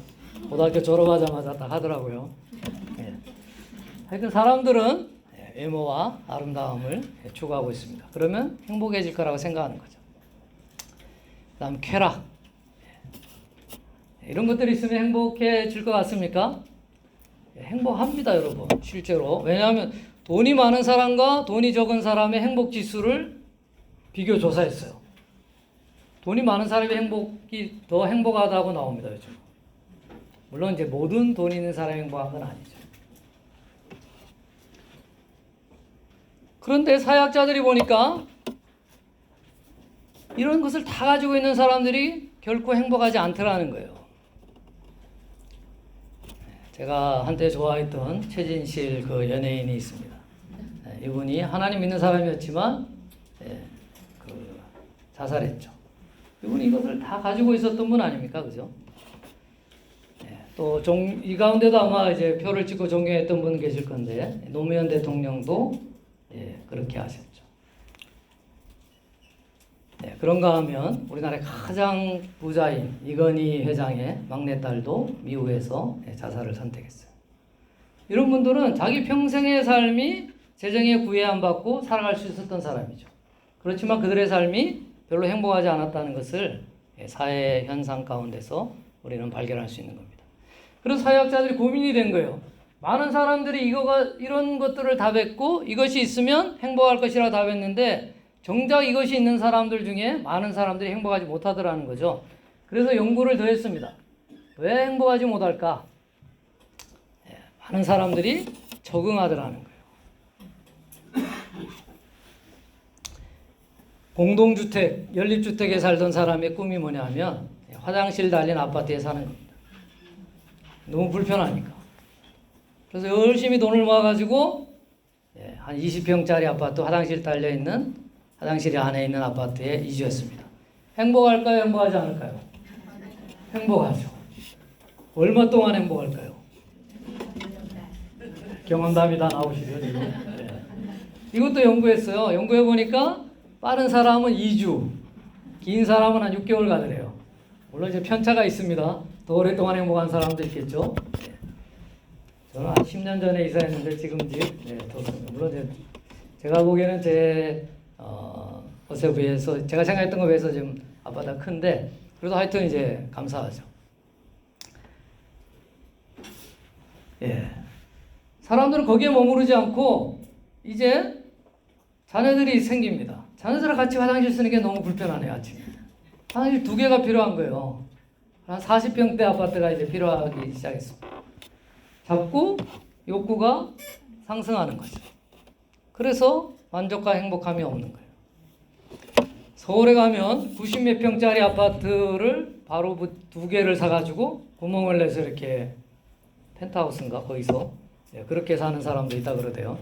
고등학교 졸업하자마자 딱 하더라고요. 하여튼 사람들은 외모와 아름다움을 추구하고 있습니다. 그러면 행복해질 거라고 생각하는 거죠. 그 다음 쾌락. 이런 것들이 있으면 행복해질 것 같습니까? 행복합니다, 여러분. 실제로. 왜냐하면 돈이 많은 사람과 돈이 적은 사람의 행복 지수를 비교 조사했어요. 돈이 많은 사람이 행복이 더 행복하다고 나옵니다, 요즘. 물론 이제 모든 돈 있는 사람이 행복한 건 아니죠. 그런데 사회학자들이 보니까 이런 것을 다 가지고 있는 사람들이 결코 행복하지 않더라는 거예요. 제가 한때 좋아했던 최진실 그 연예인이 있습니다. 이분이 하나님 믿는 사람이었지만 자살했죠. 이분이 이것을 다 가지고 있었던 분 아닙니까, 그죠? 또 이 가운데도 아마 이제 표를 찍고 존경했던 분 계실 건데 노무현 대통령도 그렇게 하셨죠. 그런가 하면 우리나라의 가장 부자인 이건희 회장의 막내딸도 미국에서 자살을 선택했어요. 이런 분들은 자기 평생의 삶이 재정에 구애 안 받고 살아갈 수 있었던 사람이죠. 그렇지만 그들의 삶이 별로 행복하지 않았다는 것을 사회 현상 가운데서 우리는 발견할 수 있는 겁니다. 그래서 사회학자들이 고민이 된 거예요. 많은 사람들이 이런 것들을 답했고 이것이 있으면 행복할 것이라 답했는데 정작 이것이 있는 사람들 중에 많은 사람들이 행복하지 못하더라는 거죠. 그래서 연구를 더 했습니다. 왜 행복하지 못할까? 많은 사람들이 적응하더라는 거예요. 공동주택, 연립주택에 살던 사람의 꿈이 뭐냐면 화장실 달린 아파트에 사는 겁니다. 너무 불편하니까. 그래서 열심히 돈을 모아가지고 한 20평짜리 아파트 화장실 달려있는 화장실이 안에 있는 아파트에 이주했습니다. 행복할까요? 행복하지 않을까요? 행복하죠. 얼마 동안 행복할까요? 경험담이 다 나오시죠, 지금. 이것도 연구했어요. 연구해보니까 빠른 사람은 2주, 긴 사람은 한 6개월 가더래요. 물론 이제 편차가 있습니다. 더 오랫동안 행복한 사람도 있겠죠. 저는 한 10년 전에 이사했는데 지금 집 좋습니다. 물론 제가 보기에는 제 것에 비해서 제가 생각했던 것에 비해서 좀 아빠가 큰데 그래도 하여튼 이제 감사하죠. 사람들은 거기에 머무르지 않고 이제 자녀들이 생깁니다. 자녀들과 같이 화장실 쓰는 게 너무 불편하네요. 아침에 화장실 2개가 필요한 거예요. 한 40평대 아파트가 이제 필요하기 시작했습니다. 자꾸 욕구가 상승하는 거죠. 그래서 만족과 행복함이 없는 거예요. 서울에 가면 90몇 평짜리 아파트를 바로 2개를 사가지고 구멍을 내서 이렇게 펜트하우스인가 거기서 그렇게 사는 사람도 있다 그러대요.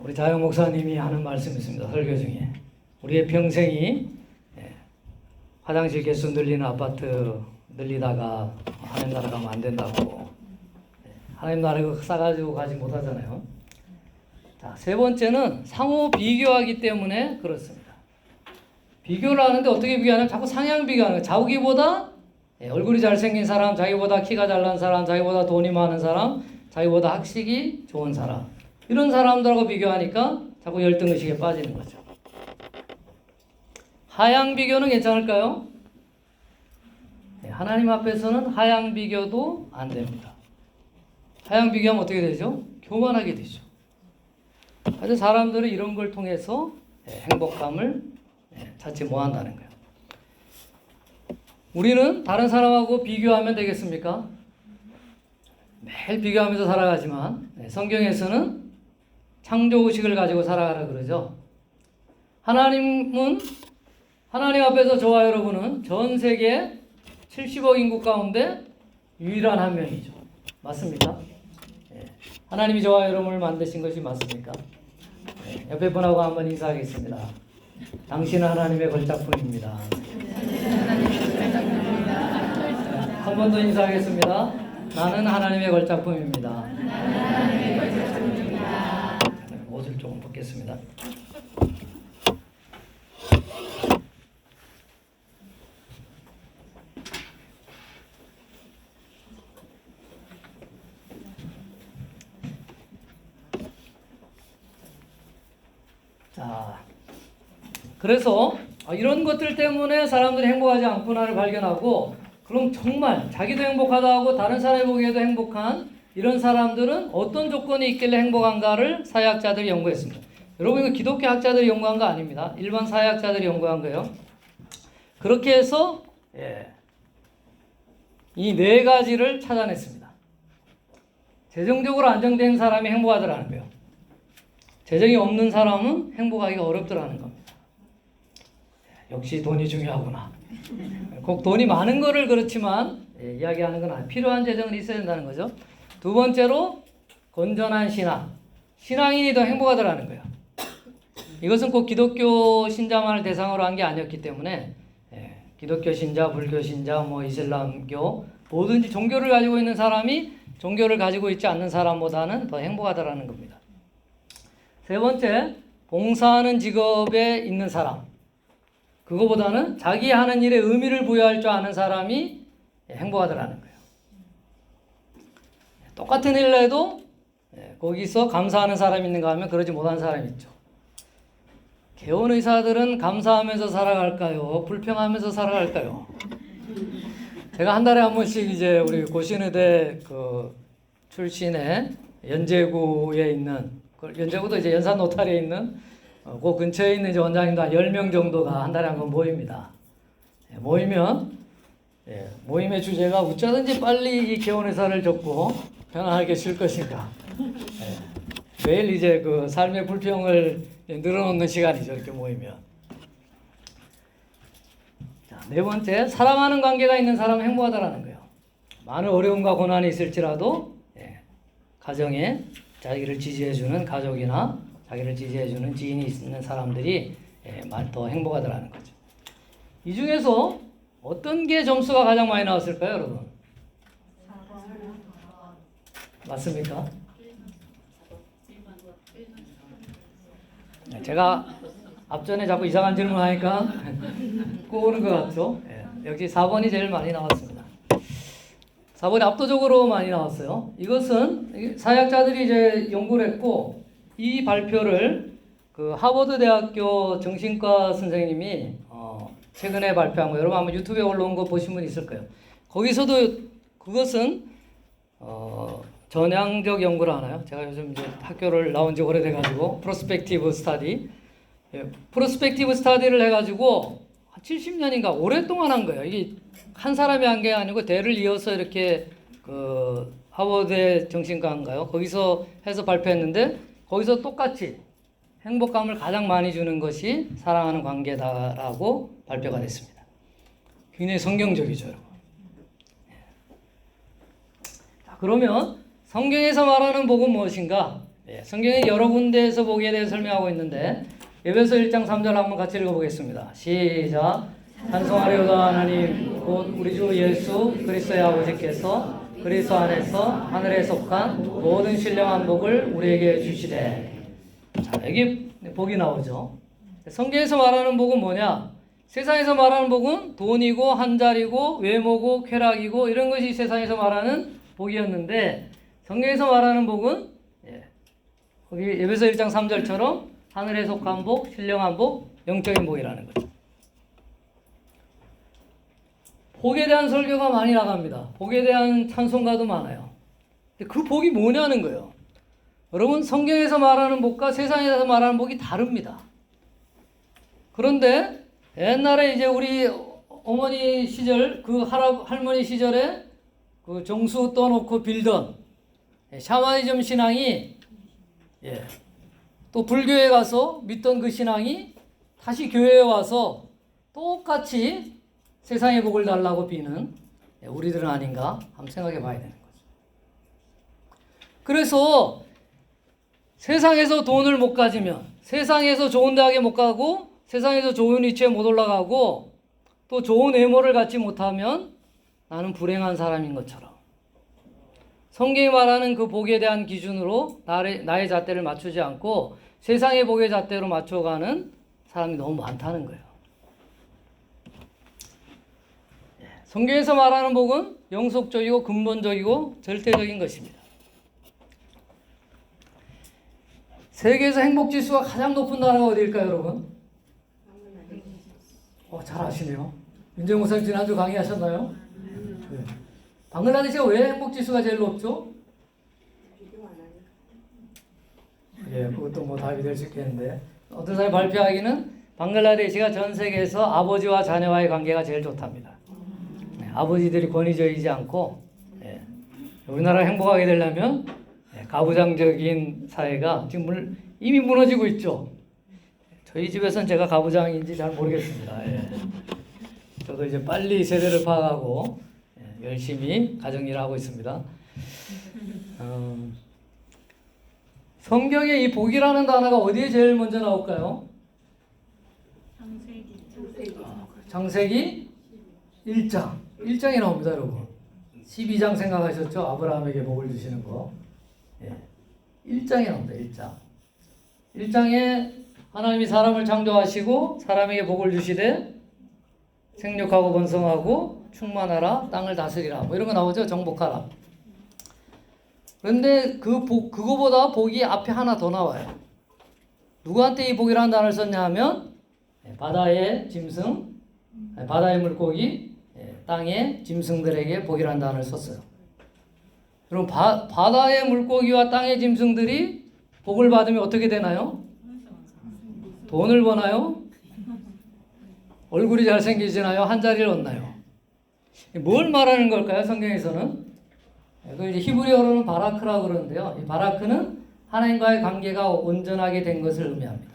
우리 자영 목사님이 하는 말씀이 있습니다. 설교 중에 우리의 평생이 화장실 개수 늘리는 아파트 늘리다가 하나님 나라 가면 안 된다고. 하나님 나라 싸가지고 가지 못하잖아요. 자, 세 번째는 상호 비교하기 때문에 그렇습니다. 비교를 하는데 어떻게 비교하냐면 자꾸 상향 비교하는 거예요. 자기보다 얼굴이 잘생긴 사람, 자기보다 키가 잘난 사람, 자기보다 돈이 많은 사람, 자기보다 학식이 좋은 사람, 이런 사람들하고 비교하니까 자꾸 열등의식에 빠지는 거죠. 하향 비교는 괜찮을까요? 하나님 앞에서는 하향 비교도 안 됩니다. 하향 비교하면 어떻게 되죠? 교만하게 되죠. 그래서 사람들은 이런 걸 통해서 행복감을 찾지 못한다는 거예요. 우리는 다른 사람하고 비교하면 되겠습니까? 매일 비교하면서 살아가지만 성경에서는 창조의식을 가지고 살아가라 그러죠. 하나님은 하나님 앞에서 저와 여러분은 전 세계 70억 인구 가운데 유일한 한 명이죠. 맞습니까? 하나님이 저와 여러분을 만드신 것이 맞습니까? 옆에 분하고 한번 인사하겠습니다. 당신은 하나님의 걸작품입니다. 한 번 더 인사하겠습니다. 나는 하나님의 걸작품입니다. 옷을 조금 벗겠습니다. 자, 그래서 이런 것들 때문에 사람들이 행복하지 않구나를 발견하고, 그럼 정말 자기도 행복하다고 다른 사람이 보기에도 행복한 이런 사람들은 어떤 조건이 있길래 행복한가를 사회학자들이 연구했습니다. 여러분, 이거 기독교 학자들이 연구한 거 아닙니다. 일반 사회학자들이 연구한 거예요. 그렇게 해서 이 4가지를 찾아냈습니다. 재정적으로 안정된 사람이 행복하더라는 거예요. 재정이 없는 사람은 행복하기가 어렵더라는 겁니다. 역시 돈이 중요하구나. 꼭 돈이 많은 거를 그렇지만 이야기하는 건 아니에요. 필요한 재정은 있어야 된다는 거죠. 두 번째로 건전한 신앙. 신앙인이 더 행복하더라는 거예요. 이것은 꼭 기독교 신자만을 대상으로 한 게 아니었기 때문에 기독교 신자, 불교 신자, 이슬람교 뭐든지 종교를 가지고 있는 사람이 종교를 가지고 있지 않는 사람보다는 더 행복하더라는 겁니다. 세 번째, 봉사하는 직업에 있는 사람. 그거보다는 자기 하는 일에 의미를 부여할 줄 아는 사람이 행복하더라는 거예요. 똑같은 일을 해도 거기서 감사하는 사람이 있는가 하면 그러지 못한 사람이 있죠. 개원 의사들은 감사하면서 살아갈까요? 불평하면서 살아갈까요? 제가 한 달에 한 번씩 이제 우리 고신의대 출신의 연제구에 있는, 연제구도 이제 연산 노탈에 있는 그 근처에 있는 이제 원장님도 한 10명 정도가 한 달에 한 번 모입니다. 모이면 모임의 주제가 어쩌든지 빨리 이 개원의사를 접고 편안하게 쉴 것인가. 매일 이제 그 삶의 불평을 늘어놓는 시간이죠. 이렇게 모이면. 자, 네 번째, 사랑하는 관계가 있는 사람은 행복하다라는 거예요. 많은 어려움과 고난이 있을지라도 가정에 자기를 지지해주는 가족이나 자기를 지지해주는 지인이 있는 사람들이 더 행복하다라는 거죠. 이 중에서 어떤 게 점수가 가장 많이 나왔을까요, 여러분? 맞습니까? 제가 앞전에 자꾸 이상한 질문 하니까 꼬우는 것 같죠? 역시 4번이 제일 많이 나왔습니다. 4번이 압도적으로 많이 나왔어요. 이것은 사회학자들이 이제 연구를 했고, 이 발표를 그 하버드 대학교 정신과 선생님이 최근에 발표한 거, 여러분 아마 유튜브에 올라온 거 보신 분 있을 거예요. 거기서도 그것은 전향적 연구를 하나요? 제가 요즘 이제 학교를 나온 지 오래돼가지고 프로스펙티브 스타디, 프로스펙티브 스타디를 해가지고 70년인가 오랫동안 한 거예요. 이게 한 사람이 한 게 아니고 대를 이어서 이렇게 하버드 정신과인가요? 거기서 해서 발표했는데, 거기서 똑같이 행복감을 가장 많이 주는 것이 사랑하는 관계다라고 발표가 됐습니다. 굉장히 성경적이죠, 여러분. 자, 그러면 성경에서 말하는 복은 무엇인가? 성경에 여러 군데에서 복에 대해 설명하고 있는데 에베소 1장 3절 한번 같이 읽어보겠습니다. 시작. 찬송하려다 하나님 곧 우리 주 예수 그리스도의 아버지께서 그리스도 안에서 하늘에 속한 모든 신령한 복을 우리에게 주시되. 자, 여기 복이 나오죠. 성경에서 말하는 복은 뭐냐? 세상에서 말하는 복은 돈이고 한자리고 외모고 쾌락이고 이런 것이 세상에서 말하는 복이었는데 성경에서 말하는 복은 거기 에베소 1장 3절처럼 하늘에 속한 복, 신령한 복, 영적인 복이라는 거죠. 복에 대한 설교가 많이 나갑니다. 복에 대한 찬송가도 많아요. 근데 그 복이 뭐냐는 거예요. 여러분, 성경에서 말하는 복과 세상에서 말하는 복이 다릅니다. 그런데 옛날에 이제 우리 어머니 시절, 그 할머니 시절에 그 정수 떠놓고 빌던 샤머니즘 신앙이 또 불교에 가서 믿던 그 신앙이 다시 교회에 와서 똑같이 세상의 복을 달라고 비는 우리들은 아닌가 한번 생각해 봐야 되는 거죠. 그래서 세상에서 돈을 못 가지면 세상에서 좋은 대학에 못 가고 세상에서 좋은 위치에 못 올라가고 또 좋은 외모를 갖지 못하면 나는 불행한 사람인 것처럼 성경이 말하는 그 복에 대한 기준으로 나의 잣대를 맞추지 않고 세상의 복의 잣대로 맞춰가는 사람이 너무 많다는 거예요. 성경에서 말하는 복은 영속적이고 근본적이고 절대적인 것입니다. 세계에서 행복지수가 가장 높은 나라가 어디일까요, 여러분? 잘 아시네요. 윤정 목사님 지난주 강의하셨나요? 네. 방글라데시가 왜 행복지수가 제일 높죠? 그것도 뭐 답이 될 수 있겠는데 어떤 사람이 발표하기는 방글라데시가 전 세계에서 아버지와 자녀와의 관계가 제일 좋답니다. 아버지들이 권위적이지 않고 우리나라가 행복하게 되려면 가부장적인 사회가 지금 이미 무너지고 있죠. 저희 집에서는 제가 가부장인지 잘 모르겠습니다. 저도 이제 빨리 세대를 파악하고 열심히 가정일을 하고 있습니다. 성경에 이 복이라는 단어가 어디에 제일 먼저 나올까요? 창세기 1장에 나옵니다, 여러분. 12장 생각하셨죠? 아브라함에게 복을 주시는 거. 1장에 나옵니다, 1장. 1장에 하나님이 사람을 창조하시고 사람에게 복을 주시되 생육하고 번성하고 충만하라 땅을 다스리라 뭐 이런 거 나오죠. 정복하라. 그런데 그거보다 복이 앞에 하나 더 나와요. 누구한테 이 복이라는 단어를 썼냐 하면 바다의 짐승, 바다의 물고기, 땅의 짐승들에게 복이라는 단어를 썼어요. 그럼 바다의 물고기와 땅의 짐승들이 복을 받으면 어떻게 되나요? 돈을 버나요? 얼굴이 잘생기지나요? 한자리를 얻나요? 뭘 말하는 걸까요? 성경에서는 이제 히브리어로는 바라크라고 그러는데요. 이 바라크는 하나님과의 관계가 온전하게 된 것을 의미합니다.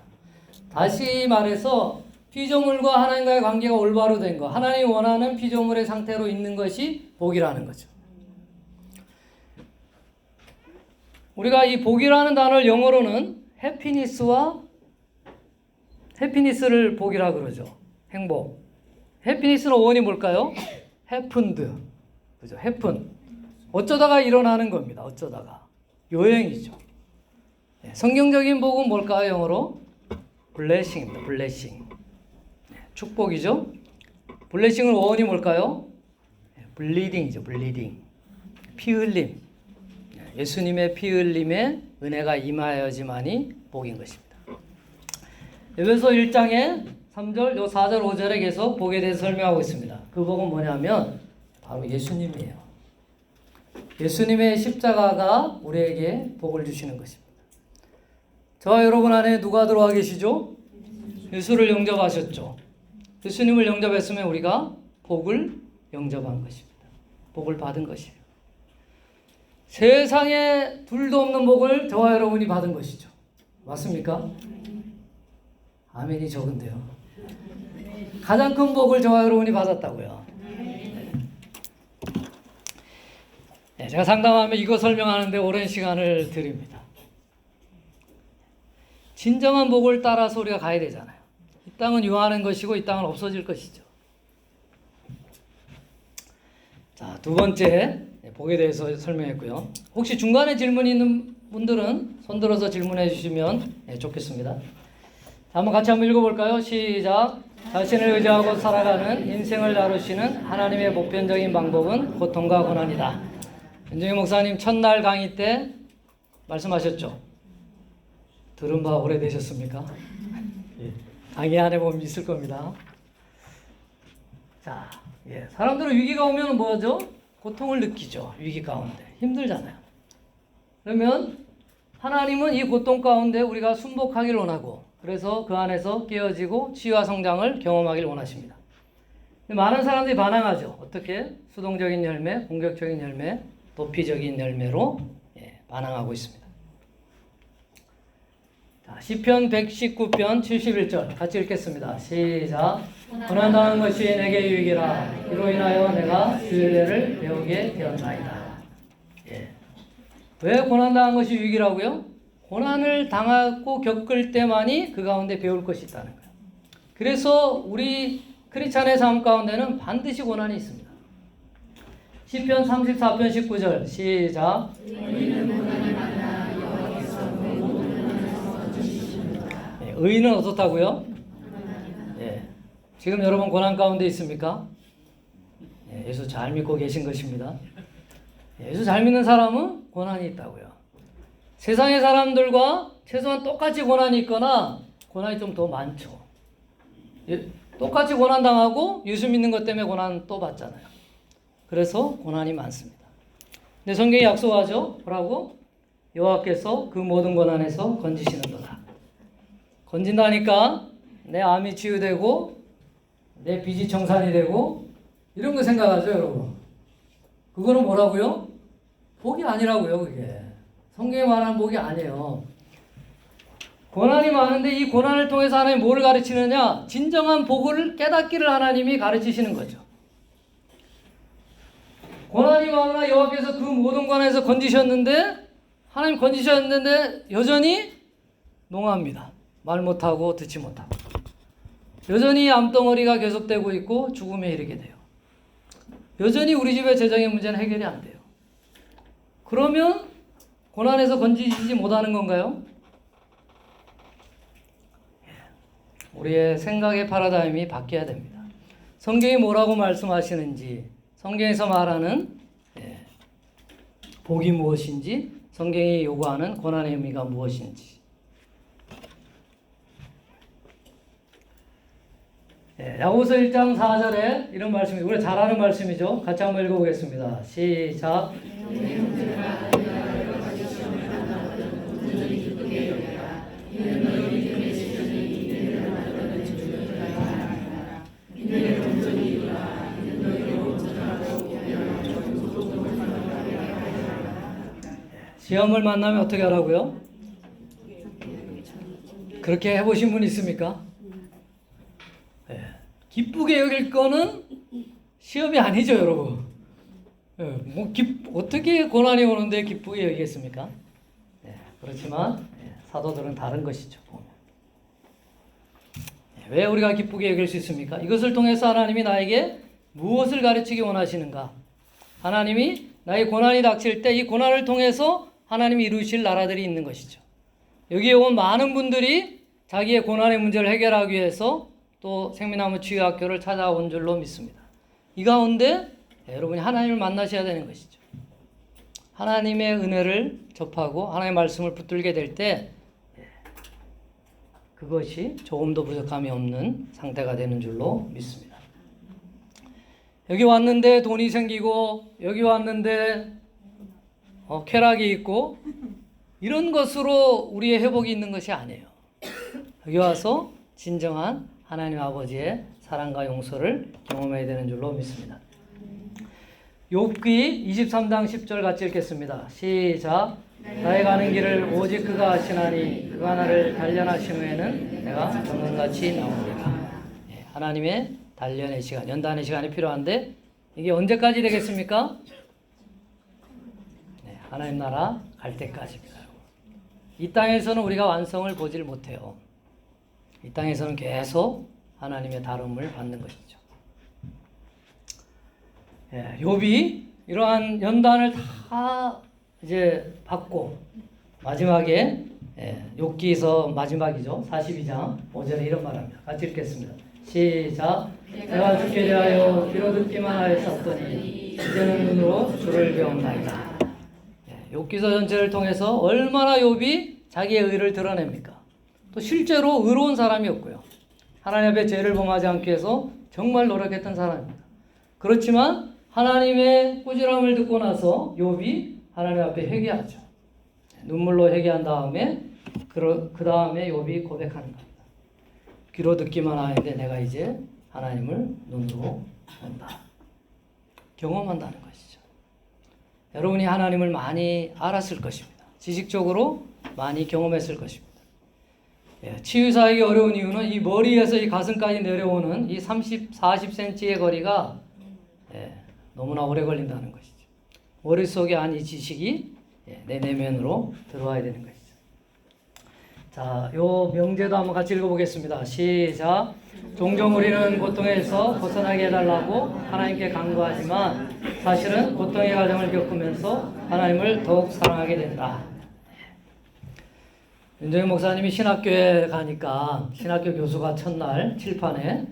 다시 말해서 피조물과 하나님과의 관계가 올바로 된 것, 하나님이 원하는 피조물의 상태로 있는 것이 복이라는 거죠. 우리가 이 복이라는 단어를 영어로는 해피니스를 복이라고 그러죠. 행복. 해피니스는 원이 뭘까요? happened. 그죠? happen. 어쩌다가 일어나는 겁니다. 어쩌다가. 요행이죠. 성경적인 복은 뭘까요? 영어로? blessing입니다. blessing. 축복이죠. blessing은 원이 뭘까요? bleeding이죠. bleeding. 피 흘림. 예수님의 피 흘림에 은혜가 임하여지만이 복인 것입니다. 에베소 1장에 3절, 4절, 5절에 계속 복에 대해서 설명하고 있습니다. 그 복은 뭐냐면 바로 예수님이에요. 예수님의 십자가가 우리에게 복을 주시는 것입니다. 저와 여러분 안에 누가 들어와 계시죠? 예수를 영접하셨죠. 예수님을 영접했으면 우리가 복을 영접한 것입니다. 복을 받은 것이에요. 세상에 둘도 없는 복을 저와 여러분이 받은 것이죠. 맞습니까? 아멘이 적은데요. 가장 큰 복을 저와 여러분이 받았다고요. 네, 제가 상담하면 이거 설명하는데 오랜 시간을 드립니다. 진정한 복을 따라서 우리가 가야 되잖아요. 이 땅은 유한한 것이고 이 땅은 없어질 것이죠. 자, 두 번째 복에 대해서 설명했고요. 혹시 중간에 질문이 있는 분들은 손 들어서 질문해 주시면 좋겠습니다. 자, 한번 같이 한번 읽어볼까요? 시작. 자신을 의지하고 살아가는 인생을 다루시는 하나님의 보편적인 방법은 고통과 고난이다. 윤정희 목사님 첫날 강의 때 말씀하셨죠? 들은 바 오래되셨습니까? 강의 안에 보면 있을 겁니다. 자, 사람들은 위기가 오면 뭐죠? 고통을 느끼죠. 위기 가운데. 힘들잖아요. 그러면 하나님은 이 고통 가운데 우리가 순복하길 원하고 그래서 그 안에서 깨어지고 치유와 성장을 경험하길 원하십니다. 많은 사람들이 반항하죠. 어떻게? 수동적인 열매, 공격적인 열매, 도피적인 열매로 반항하고 있습니다. 자, 시편 119편 71절 같이 읽겠습니다. 시작. 고난당한 것이 내게 유익이라 이로 인하여 내가 주일례를 배우게 되었나이다. 왜 고난당한 것이 유익이라고요? 고난을 당하고 겪을 때만이 그 가운데 배울 것이 있다는 거예요. 그래서 우리 크리스찬의 삶 가운데는 반드시 고난이 있습니다. 시편 34편 19절 시작. 의인은 어떻다고요? 지금 여러분 고난 가운데 있습니까? 예수 잘 믿고 계신 것입니다. 예수 잘 믿는 사람은 고난이 있다고요. 세상의 사람들과 최소한 똑같이 고난이 있거나 고난이 좀 더 많죠. 똑같이 고난 당하고 예수 믿는 것 때문에 고난 또 받잖아요. 그래서 고난이 많습니다. 근데 성경이 약속하죠. 뭐라고? 여호와께서 그 모든 고난에서 건지시는도다. 건진다니까 내 암이 치유되고 내 빚이 청산이 되고 이런 거 생각하죠, 여러분. 그거는 뭐라고요? 복이 아니라고요, 그게. 성경에 말하는 복이 아니에요. 고난이 많은데 이 고난을 통해서 하나님이 뭘 가르치느냐? 진정한 복을 깨닫기를 하나님이 가르치시는 거죠. 고난이 많으나 여호와께서 그 모든 고난에서 건지셨는데 하나님 건지셨는데 여전히 농합니다. 말 못하고 듣지 못하고 여전히 암덩어리가 계속되고 있고 죽음에 이르게 돼요. 여전히 우리 집의 재정의 문제는 해결이 안 돼요. 그러면 고난에서 건지지 못하는 건가요? 우리의 생각의 파라다임이 바뀌어야 됩니다. 성경이 뭐라고 말씀하시는지, 성경에서 말하는 복이 무엇인지, 성경이 요구하는 고난의 의미가 무엇인지. 야고보서 1장 4절에 이런 말씀이 우리가 잘 아는 말씀이죠. 같이 한번 읽어보겠습니다. 시작. 시험을 만나면 어떻게 하라고요? 그렇게 해보신 분 있습니까? 기쁘게 여길 거는 시험이 아니죠, 여러분. 어떻게 고난이 오는데 기쁘게 여기겠습니까? 그렇지만 사도들은 다른 것이죠. 왜 우리가 기쁘게 여길 수 있습니까? 이것을 통해서 하나님이 나에게 무엇을 가르치기 원하시는가? 하나님이 나의 고난이 닥칠 때 이 고난을 통해서 하나님이 이루실 나라들이 있는 것이죠. 여기에 온 많은 분들이 자기의 고난의 문제를 해결하기 위해서 또 생명나무 치유학교를 찾아온 줄로 믿습니다. 이 가운데 여러분이 하나님을 만나셔야 되는 것이죠. 하나님의 은혜를 접하고 하나님의 말씀을 붙들게 될 때 그것이 조금도 부족함이 없는 상태가 되는 줄로 믿습니다. 여기 왔는데 돈이 생기고 여기 왔는데 쾌락이 있고 이런 것으로 우리의 회복이 있는 것이 아니에요. 여기 와서 진정한 하나님 아버지의 사랑과 용서를 경험해야 되는 줄로 믿습니다. 욥기 23장 10절 같이 읽겠습니다. 시작. 나의 가는 길을 오직 그가 아시나니 그가 나를 단련하신 후에는 내가 정금같이 나오리라. 예, 하나님의 단련의 시간, 연단의 시간이 필요한데 이게 언제까지 되겠습니까? 네, 하나님 나라 갈 때까지입니다. 이 땅에서는 우리가 완성을 보질 못해요. 이 땅에서는 계속 하나님의 다룸을 받는 것이죠. 예, 욥이 이러한 연단을 다 이제 받고 마지막에 욥기서 마지막이죠. 42장 5절에 이런 말합니다. 같이 읽겠습니다. 시작. 내가 죽게 대하여 귀로 듣기만 하였었더니 이제는 눈으로 주를 배웠나이다. 욥기서 전체를 통해서 얼마나 욥이 자기의 의를 드러냅니까? 또 실제로 의로운 사람이었고요. 하나님 앞에 죄를 범하지 않기 위해서 정말 노력했던 사람입니다. 그렇지만 하나님의 꾸지람을 듣고 나서 욥이 하나님 앞에 회개하죠. 눈물로 회개한 다음에 그 다음에 욥이 고백하는 겁니다. 귀로 듣기만 하는데 내가 이제 하나님을 눈으로 본다. 경험한다는 것이죠. 여러분이 하나님을 많이 알았을 것입니다. 지식적으로 많이 경험했을 것입니다. 예, 치유사에게 어려운 이유는 이 머리에서 이 가슴까지 내려오는 이 40cm의 거리가 너무나 오래 걸린다는 것이죠. 머릿속에 안 이 지식이 내 내면으로 들어와야 되는 것이죠. 자, 요 명제도 한번 같이 읽어보겠습니다. 시작. 종종 우리는 고통에서 벗어나게 해달라고 하나님께 간구하지만 사실은 고통의 과정을 겪으면서 하나님을 더욱 사랑하게 된다. 윤정희 목사님이 신학교에 가니까 신학교 교수가 첫날 칠판에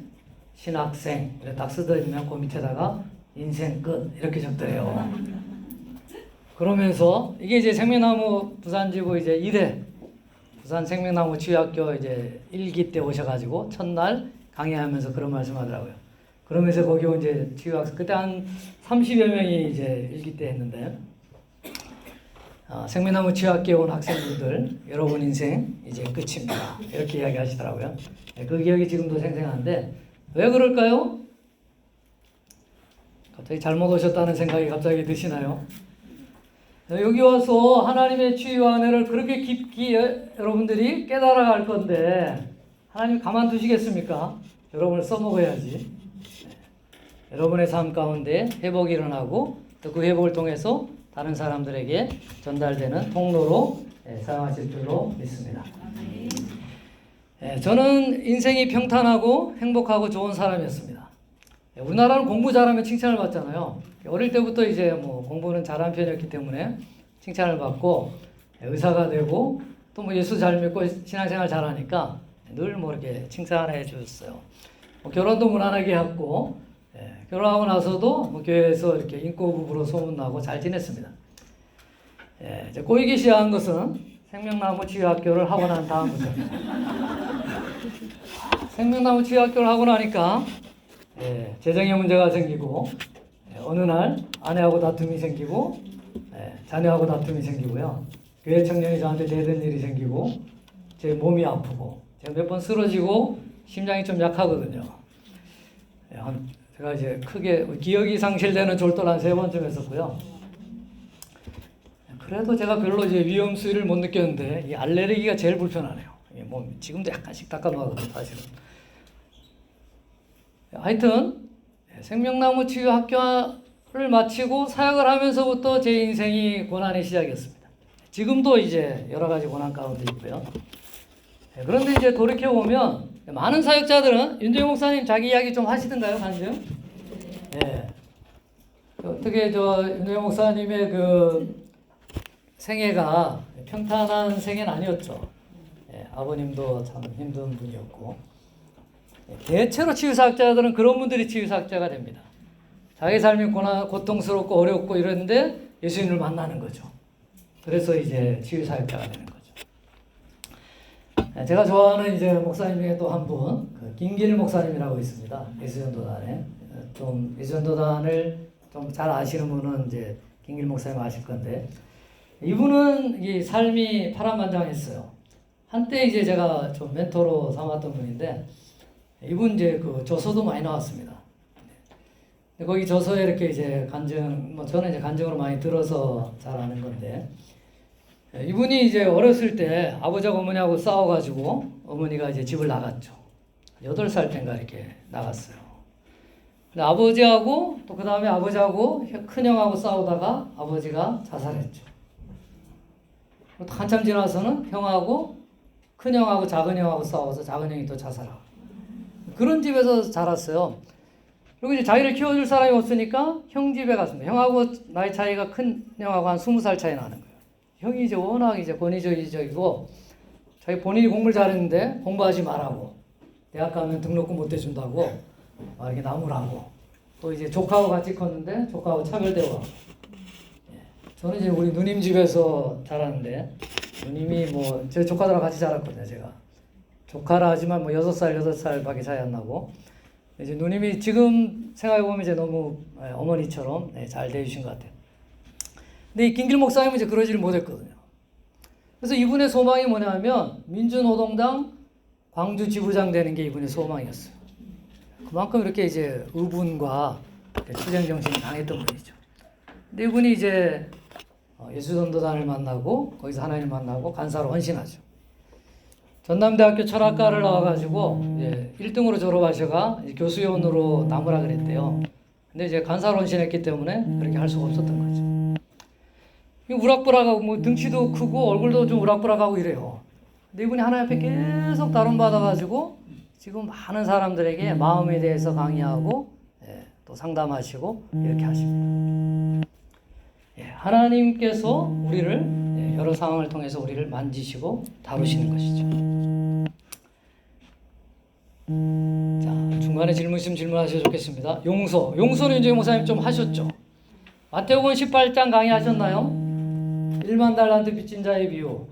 신학생 이렇게 딱 쓰더니면 그 밑에다가 인생 끝 이렇게 적더래요. 그러면서 이게 이제 생명나무 부산지부 이제 2대 부산 생명나무 치유학교 이제 1기 때 오셔가지고 첫날 강의하면서 그런 말씀하더라고요. 그러면서 거기 온 이제 치유학생 그때 한 30여 명이 이제 1기 때 했는데 생명나무 치유학교에 온 학생분들 여러분 인생 이제 끝입니다. 이렇게 이야기하시더라고요. 그 기억이 지금도 생생한데 왜 그럴까요? 갑자기 잘못 오셨다는 생각이 갑자기 드시나요? 여기 와서 하나님의 치유와 은혜를 그렇게 깊이 여러분들이 깨달아갈 건데 하나님 가만두시겠습니까? 여러분을 써먹어야지. 여러분의 삶 가운데 회복이 일어나고 또 그 회복을 통해서 다른 사람들에게 전달되는 통로로 사용하실 줄로 믿습니다. 저는 인생이 평탄하고 행복하고 좋은 사람이었습니다. 우리나라는 공부 잘하면 칭찬을 받잖아요. 어릴 때부터 이제 뭐 공부는 잘한 편이었기 때문에 칭찬을 받고 의사가 되고 또 뭐 예수 잘 믿고 신앙생활 잘하니까 늘 뭐 이렇게 칭찬해 주셨어요. 뭐 결혼도 무난하게 했고 결혼하고 나서도 뭐 교회에서 이렇게 인고 부부로 소문나고 잘 지냈습니다. 이제 꼬이기 시작한 것은 생명나무 치유학교를 하고 난 다음부터입니다. 생명나무 치유학교를 하고 나니까 재정의 문제가 생기고 어느 날 아내하고 다툼이 생기고 자녀하고 다툼이 생기고요. 교회 청년이 저한테 대든 일이 생기고 제 몸이 아프고 제가 몇 번 쓰러지고 심장이 좀 약하거든요. 제가 이제 크게 기억이 상실되는 졸도를 한 3번쯤 했었고요. 그래도 제가 별로 이제 위험 수위를 못 느꼈는데 이 알레르기가 제일 불편하네요. 몸 지금도 약간씩 닦아놓거든요, 사실은. 하여튼 생명나무 치유 학교를 마치고 사역을 하면서부터 제 인생이 고난의 시작이었습니다. 지금도 이제 여러 가지 고난 가운데 있고요. 그런데 이제 돌이켜 보면 많은 사역자들은 윤정희 목사님 자기 이야기 좀 하시던가요, 간증? 네. 어떻게 윤정희 목사님의 그 생애가 평탄한 생애는 아니었죠. 아버님도 참 힘든 분이었고. 대체로 치유사학자들은 그런 분들이 치유사학자가 됩니다. 자기 삶이 고통스럽고 어렵고 이런데 예수님을 만나는 거죠. 그래서 이제 치유사학자가 되는 거죠. 제가 좋아하는 이제 목사님 중에 또 한 분, 김길 목사님이라고 있습니다. 예수전도단에. 좀 예수전도단을 좀 잘 아시는 분은 이제 김길 목사님 아실 건데, 이분은 이 삶이 파란만장했어요. 한때 이제 제가 좀 멘토로 삼았던 분인데, 이분 이제 그 저서도 많이 나왔습니다. 거기 저서에 이렇게 이제 간증, 뭐 저는 이제 간증으로 많이 들어서 잘 아는 건데, 이분이 이제 어렸을 때 아버지하고 어머니하고 싸워가지고 어머니가 이제 집을 나갔죠. 8살 때인가 이렇게 나갔어요. 근데 아버지하고 또 그 다음에 아버지하고 큰형하고 싸우다가 아버지가 자살했죠. 또 한참 지나서는 형하고 큰형하고 작은형하고 싸워서 작은형이 또 자살하고 그런 집에서 자랐어요. 그리고 이제 자기를 키워줄 사람이 없으니까 형 집에 갔습니다. 형하고 나이 차이가 큰 형하고 한 20살 차이 나는 거예요. 형이 이제 워낙 이제 권위적이고 자기 본인이 공부를 잘했는데 공부하지 말라고 대학 가면 등록금 못 대준다고 막 이렇게 나무라고 또 이제 조카하고 같이 컸는데 조카하고 차별대고 저는 이제 우리 누님 집에서 자랐는데 누님이 뭐 제 조카들하고 같이 자랐거든요. 제가 조카라 하지만 뭐 6살 밖에 차이 안 나고 이제 누님이 지금 생각해보면 이제 너무 어머니처럼 잘 대해주신 것 같아요. 근데 이 김길 목사님은 이제 그러지를 못했거든요. 그래서 이분의 소망이 뭐냐면 민주노동당 광주 지부장 되는 게 이분의 소망이었어요. 그만큼 이렇게 이제 의분과 투쟁 정신이 강했던 분이죠. 근데 이분이 이제 예수전도단을 만나고 거기서 하나님을 만나고 간사로 헌신하죠. 전남대학교 철학과를 나와가지고 1등으로 졸업하셔가 교수연으로 남으라 그랬대요. 근데 이제 간사로 헌신했기 때문에 그렇게 할 수가 없었던 거죠. 우락부락하고 뭐 등치도 크고 얼굴도 좀 우락부락하고 이래요. 근데 이분이 하나님 앞에 계속 다룬받아가지고 지금 많은 사람들에게 마음에 대해서 강의하고 또 상담하시고 이렇게 하십니다. 하나님께서 우리를 여러 상황을 통해서 우리를 만지시고 다루시는 것이죠. 자, 중간에 질문 있으면 질문하셔도 좋겠습니다. 용서는 이제 목사님 좀 하셨죠? 마태복음 18장 강의하셨나요? 1만 달란트 빚진 자의 비유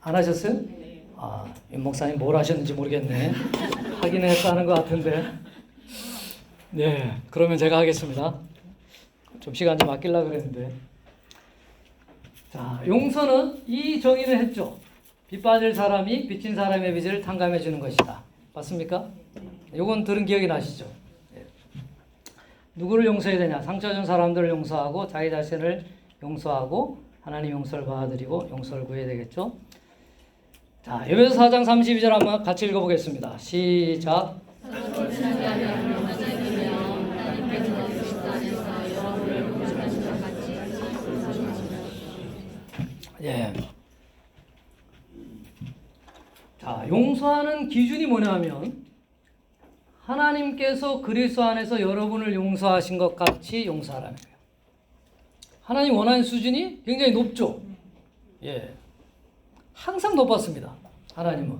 안 하셨어요? 아, 윤 목사님 뭘 하셨는지 모르겠네. 하긴 했다는 것 같은데. 네, 그러면 제가 하겠습니다. 좀 시간 좀 아끼려고 그랬는데. 자, 용서는 이 정의를 했죠. 빚 받을 사람이 빚진 사람의 빚을 탕감해 주는 것이다. 맞습니까? 요건 들은 기억이 나시죠? 누구를 용서해야 되냐? 상처 준 사람들을 용서하고 자기 자신을 용서하고 하나님 용서를 받아들이고 용서를 구해야 되겠죠? 자, 에베소 4장 32절 한번 같이 읽어보겠습니다. 시작. 예. 자, 용서하는 기준이 뭐냐면 하나님께서 그리스도 안에서 여러분을 용서하신 것 같이 용서하라는 거예요. 하나님 원하는 수준이 굉장히 높죠. 예. 항상 높았습니다. 하나님은.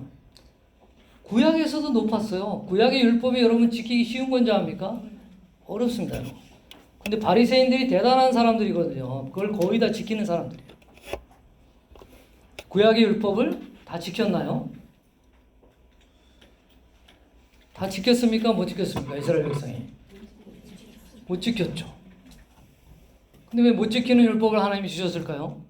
구약에서도 높았어요. 구약의 율법이 여러분 지키기 쉬운 건지 압니까? 어렵습니다. 근데 바리새인들이 대단한 사람들이거든요. 그걸 거의 다 지키는 사람들이에요. 구약의 율법을 다 지켰나요? 다 지켰습니까? 못 지켰습니까? 이스라엘 백성이. 못 지켰죠. 근데 왜 못 지키는 율법을 하나님이 주셨을까요?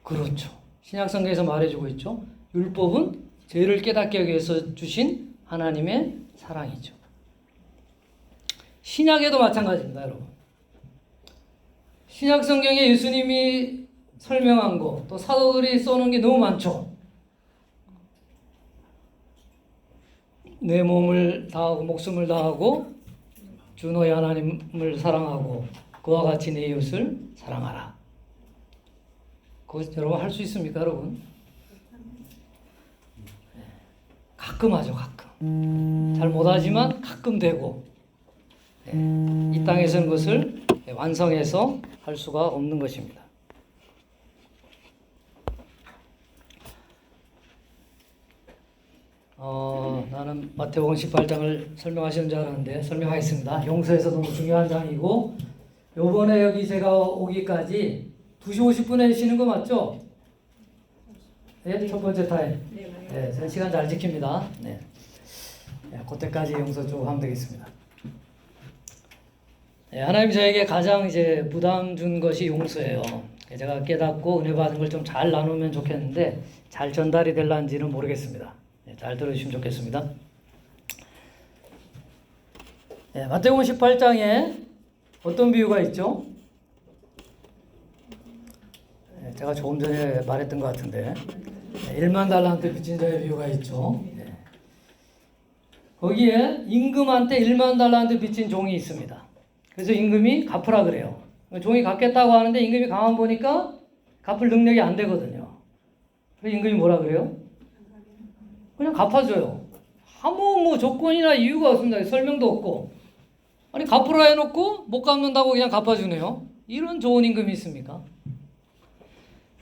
그렇죠. 신약성경에서 말해주고 있죠. 율법은 죄를 깨닫게 하기 위해서 주신 하나님의 사랑이죠. 신약에도 마찬가지입니다, 여러분. 신약성경에 예수님이 설명한 거, 또 사도들이 써놓은 게 너무 많죠. 내 몸을 다하고 목숨을 다하고 주 너의 하나님을 사랑하고 그와 같이 내 이웃을 사랑하라. 그거 여러분 할 수 있습니까, 여러분? 가끔 하죠, 가끔. 잘 못하지만 가끔 되고 이 땅에서는 그것을 완성해서 할 수가 없는 것입니다. 나는 마태복음 18장을 설명하시는 줄 알았는데 설명하겠습니다. 용서에서 너무 중요한 장이고 요번에 여기 제가 오기까지 2시 50분에 쉬는 거 맞죠? 네, 첫 번째 타임. 네, 저는 시간 잘 지킵니다. 네. 그때까지 용서 좀 하면 되겠습니다. 네, 하나님 저에게 가장 이제 부담 준 것이 용서예요. 제가 깨닫고 은혜 받은 걸 좀 잘 나누면 좋겠는데 잘 전달이 될런지는 모르겠습니다. 네, 잘 들어주시면 좋겠습니다. 네, 마태복음 18장에 어떤 비유가 있죠? 제가 조금 전에 말했던 것 같은데 1만 달란트 빚진 자의 비유가 있죠. 거기에 임금한테 1만 달란트 빚진 종이 있습니다. 그래서 임금이 갚으라 그래요. 종이 갚겠다고 하는데 임금이 가만 보니까 갚을 능력이 안 되거든요. 그래서 임금이 뭐라 그래요? 그냥 갚아줘요. 아무 뭐 조건이나 이유가 없습니다. 설명도 없고. 아니 갚으라 해놓고 못 갚는다고 그냥 갚아주네요. 이런 좋은 임금이 있습니까?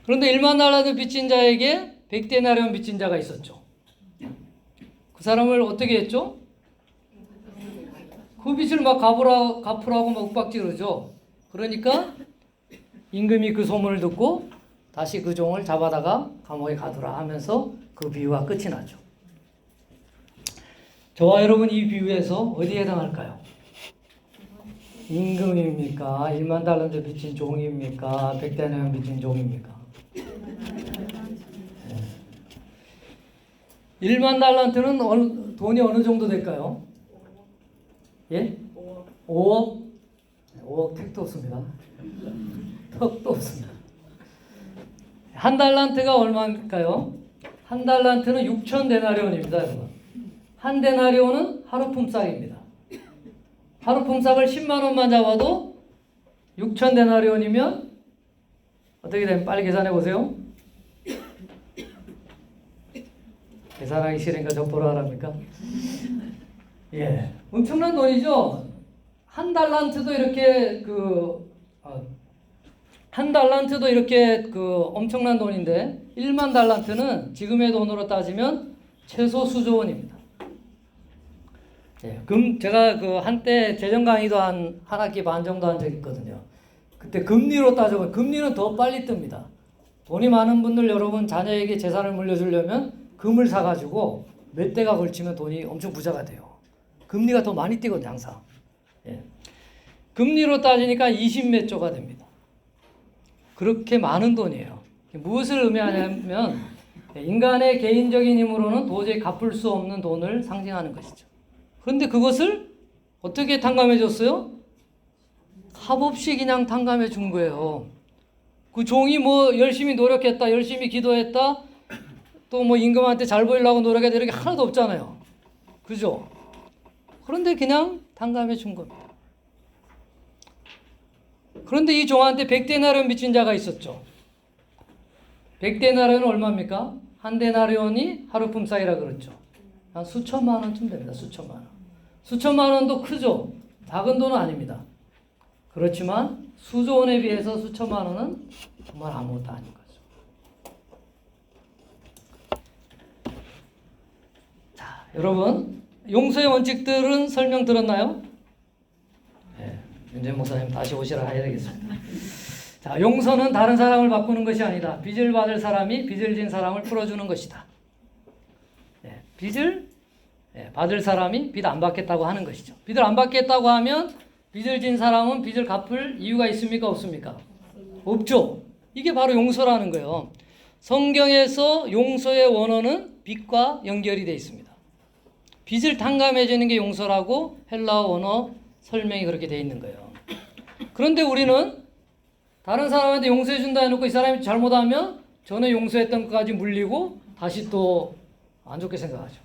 그런데 1만 달란트 빚진 자에게 100데나리온 빚진 자가 있었죠. 그 사람을 어떻게 했죠? 그 빚을 막 갚으라고 막 윽박지르죠. 그러니까 임금이 그 소문을 듣고 다시 그 종을 잡아다가 감옥에 가두라 하면서 그 비유가 끝이 나죠. 저와 여러분 이 비유에서 어디에 해당할까요? 임금입니까? 1만 달란트 빚진 종입니까? 100데나리온 빚진 종입니까? 1만 달란트는 돈이 어느 정도 될까요? 예? 5억? 5억 택도 없습니다. 턱도 없습니다. 한 달란트가 얼마일까요? 한 달란트는 6,000데나리온입니다, 여러분. 한 데나리온은 하루 품삯입니다. 하루 품삯을 10만 원만 잡아도 6,000데나리온이면 어떻게 되면 빨리 계산해 보세요. 계산하기 싫으니까 족보로 하랍니까? 예, 엄청난 돈이죠. 한 달란트도 이렇게 엄청난 돈인데 1만 달란트는 지금의 돈으로 따지면 최소 수조 원입니다. 예, 제가 한때 재정 강의도 한 학기 반 정도 한 적이 있거든요. 그때 금리로 따져보면 금리는 더 빨리 뜹니다. 돈이 많은 분들 여러분 자녀에게 재산을 물려주려면 금을 사가지고 몇 대가 걸치면 돈이 엄청 부자가 돼요. 금리가 더 많이 뛰거든요, 항상. 예. 금리로 따지니까 20몇 조가 됩니다. 그렇게 많은 돈이에요. 무엇을 의미하냐면 인간의 개인적인 힘으로는 도저히 갚을 수 없는 돈을 상징하는 것이죠. 그런데 그것을 어떻게 탕감해 줬어요? 값없이 그냥 탕감해 준 거예요. 그 종이 뭐 열심히 노력했다, 열심히 기도했다, 또 뭐 임금한테 잘 보이려고 노력했다 이런 게 하나도 없잖아요. 그죠? 그런데 그냥 탕감해 준 겁니다. 그런데 이 종한테 100데나리온 빚진 자가 있었죠. 100데나리온은 얼마입니까? 한 데나리온이 하루 품삯이라 그랬죠. 한 수천만 원쯤 됩니다. 수천만 원. 수천만 원도 크죠. 작은 돈은 아닙니다. 그렇지만 수조 원에 비해서 수천만 원은 정말 아무것도 아닌 거죠. 자, 여러분 용서의 원칙들은 설명 들었나요? 네, 윤재 목사님 다시 오시라 해야 되겠습니다. 자, 용서는 다른 사람을 바꾸는 것이 아니다. 빚을 받을 사람이 빚을 진 사람을 풀어주는 것이다. 네, 빚을 받을 사람이 빚 안 받겠다고 하는 것이죠. 빚을 안 받겠다고 하면 빚을 진 사람은 빚을 갚을 이유가 있습니까? 없습니까? 없죠. 이게 바로 용서라는 거예요. 성경에서 용서의 원어는 빚과 연결이 되어 있습니다. 빚을 탕감해 주는 게 용서라고 헬라어 원어 설명이 그렇게 되어 있는 거예요. 그런데 우리는 다른 사람한테 용서해 준다 해놓고 이 사람이 잘못하면 전에 용서했던 것까지 물리고 다시 또 안 좋게 생각하죠.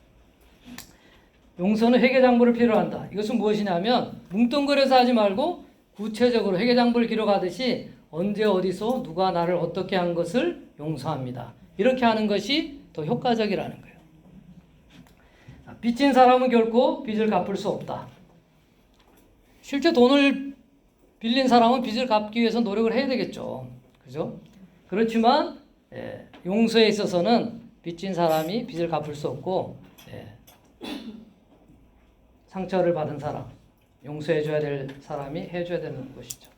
용서는 회개장부를 필요로 한다. 이것은 무엇이냐면 뭉뚱그려서 하지 말고 구체적으로 회개장부를 기록하듯이 언제 어디서 누가 나를 어떻게 한 것을 용서합니다. 이렇게 하는 것이 더 효과적이라는 거예요. 빚진 사람은 결코 빚을 갚을 수 없다. 실제 돈을 빌린 사람은 빚을 갚기 위해서 노력을 해야 되겠죠. 그죠? 그렇지만 용서에 있어서는 빚진 사람이 빚을 갚을 수 없고 상처를 받은 사람, 용서해줘야 될 사람이 해줘야 되는 것이죠.